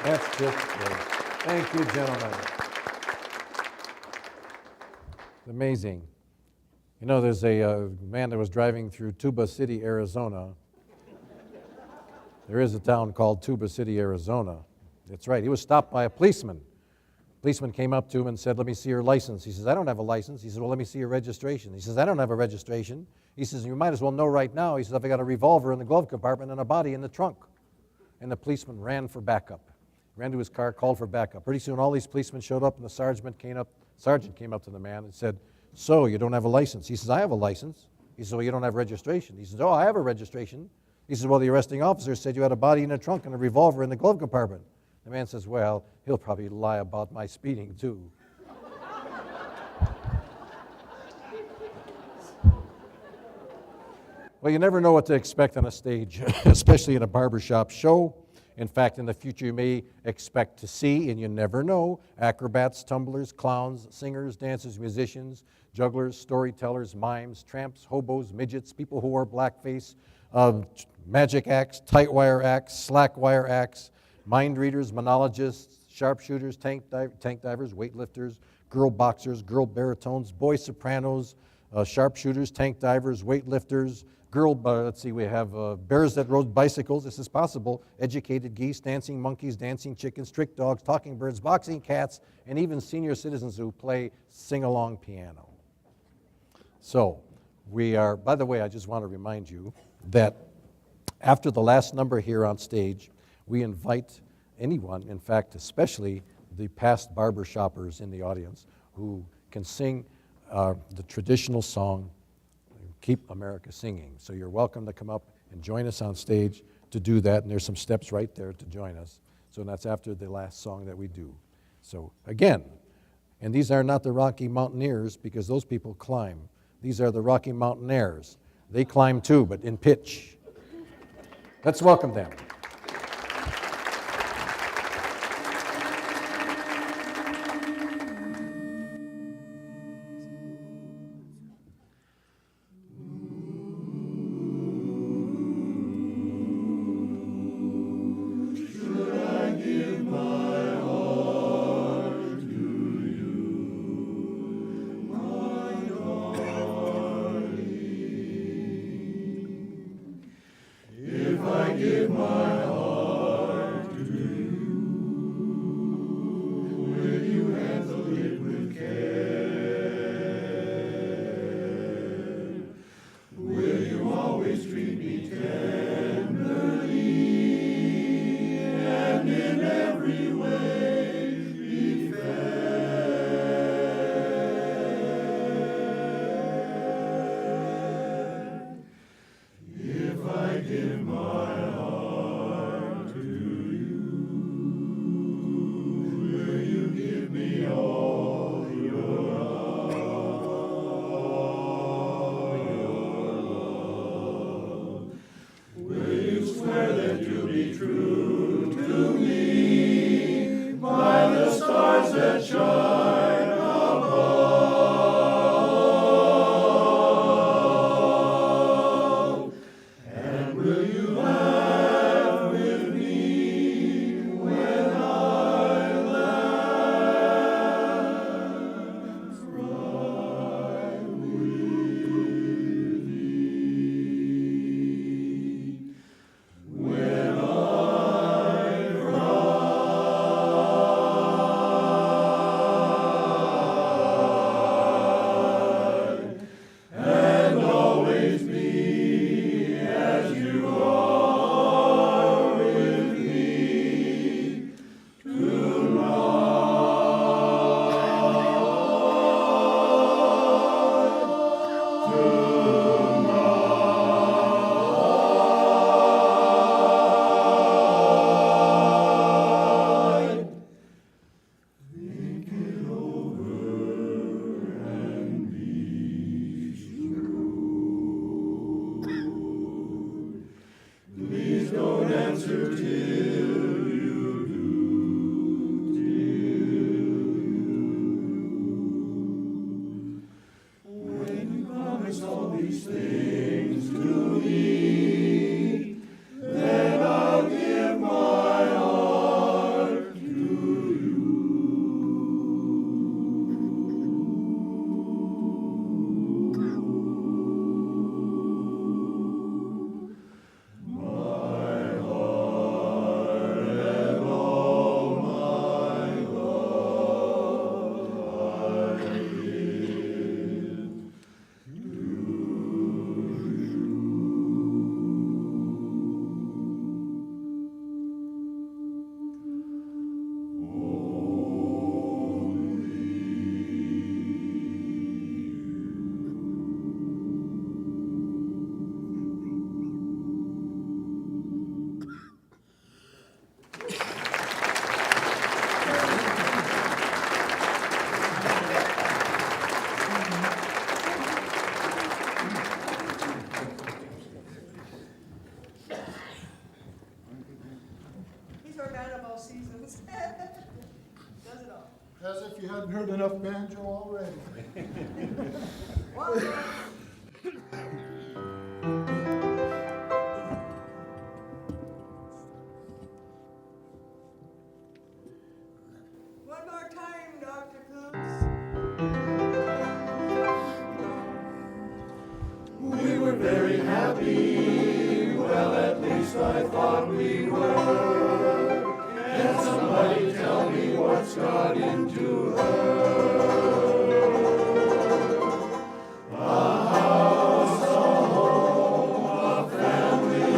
That's just great. Thank you, gentlemen. Amazing. You know, there's a man that was driving through Tuba City, Arizona. There is a town called Tuba City, Arizona. That's right. He was stopped by a policeman. Policeman came up to him and said, "Let me see your license." He says, "I don't have a license." He says, "Well, let me see your registration." He says, "I don't have a registration." He says, "You might as well know right now." He says, "I've got a revolver in the glove compartment and a body in the trunk." And the policeman ran for backup. Ran to his car, called for backup. Pretty soon all these policemen showed up, and the sergeant came up to the man and said, "So, you don't have a license?" He says, "I have a license." He says, "Well, you don't have registration." He says, "Oh, I have a registration." He says, "Well, the arresting officer said you had a body in the trunk and a revolver in the glove compartment." The man says, "Well, he'll probably lie about my speeding, too." Well, you never know what to expect on a stage, especially in a barbershop show. In fact, in the future, you may expect to see, and you never know, acrobats, tumblers, clowns, singers, dancers, musicians, jugglers, storytellers, mimes, tramps, hobos, midgets, people who wear blackface, magic acts, tight wire acts, slack wire acts, mind readers, monologists, sharpshooters, tank divers, weightlifters, girl boxers, girl baritones, boy sopranos, sharpshooters, tank divers, weightlifters, we have bears that rode bicycles, this is possible, educated geese, dancing monkeys, dancing chickens, trick dogs, talking birds, boxing cats, and even senior citizens who play sing-along piano. So, by the way, I just want to remind you that after the last number here on stage, we invite anyone, in fact, especially the past barbershoppers in the audience, who can sing the traditional song, "Keep America Singing." So you're welcome to come up and join us on stage to do that, and there's some steps right there to join us. So that's after the last song that we do. So again, and these are not the Rocky Mountaineers, because those people climb. These are the Rocky Mountainaires. They climb too, but in pitch. Let's welcome them. If I give my enough banjo already. One more time, Dr. Kuntz. We were very happy, well at least I thought we were. Can somebody tell me what's got into her? A house, a home, a family,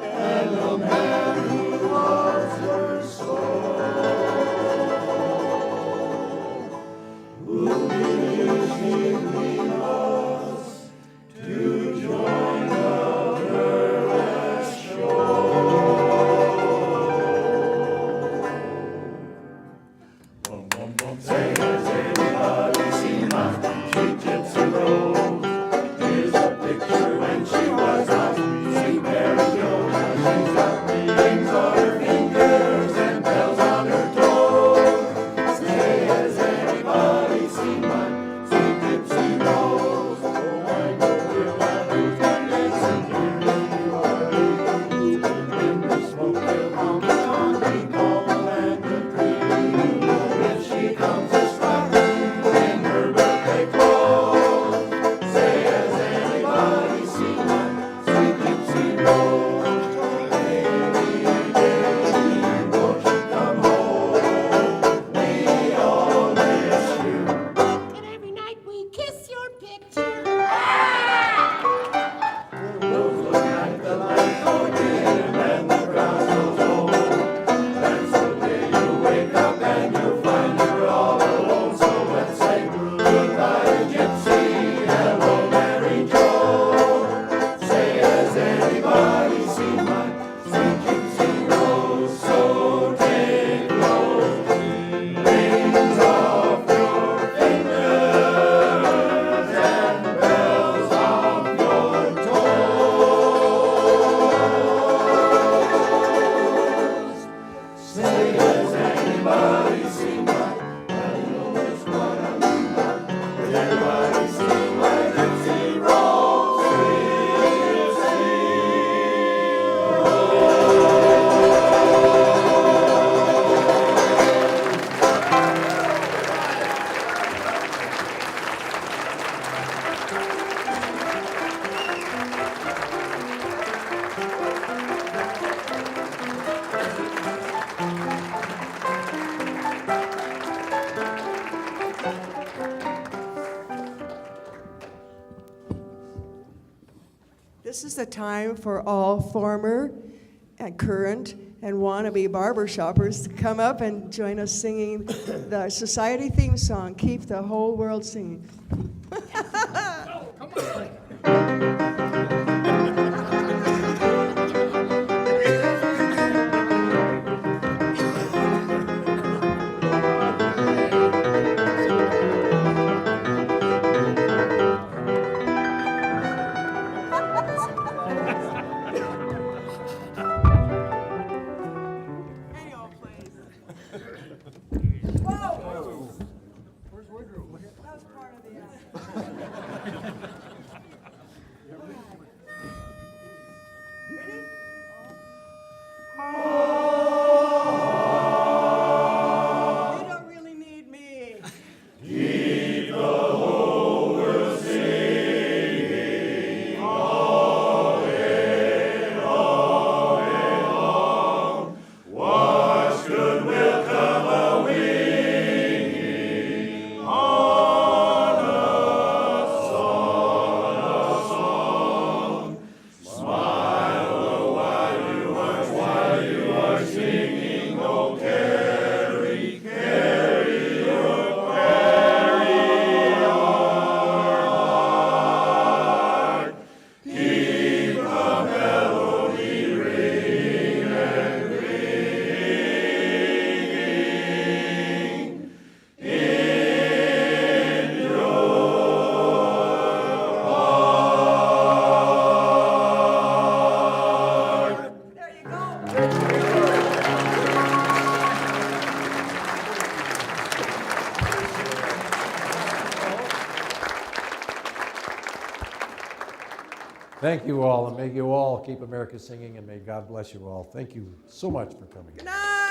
and a man who loves her so. Who will she leave us to join the burlesque show? Bum, bum, bum. Say, has anybody seen my sweet gypsy rose? Here's a picture when she was a sweet Mary Jo. Now she's got rings on her fingers and bells on her toes. Say, has anybody seen my sweet gypsy rose? Oh, I know we'll have those dancing here in New Orleans. In the smoke will come the song we call the land of dreams. If she comes a strutting in her birthday clothes, say, has anybody seen my sweet gypsy rose? Baby, baby, won't you come home? We all miss you. And every night we kiss your picture. Those look at the lights go dim and the crowd goes home. That's the day you wake up and you find you're all alone. So let's say goodbye, Gypsy. Hello, Mary Jo. Say, has anybody seen my sweet Gypsy rose? So take those rings off your fingers and bells off your toes. Say, has anybody seen my, I know just what I mean by, has anybody seen my Gypsy rose? Gypsy This is the time for all former and current and wannabe barbershoppers to come up and join us singing the society theme song, Keep the Whole World Singing. Thank you all, and may you all keep America singing, and may God bless you all. Thank you so much for coming. Good night.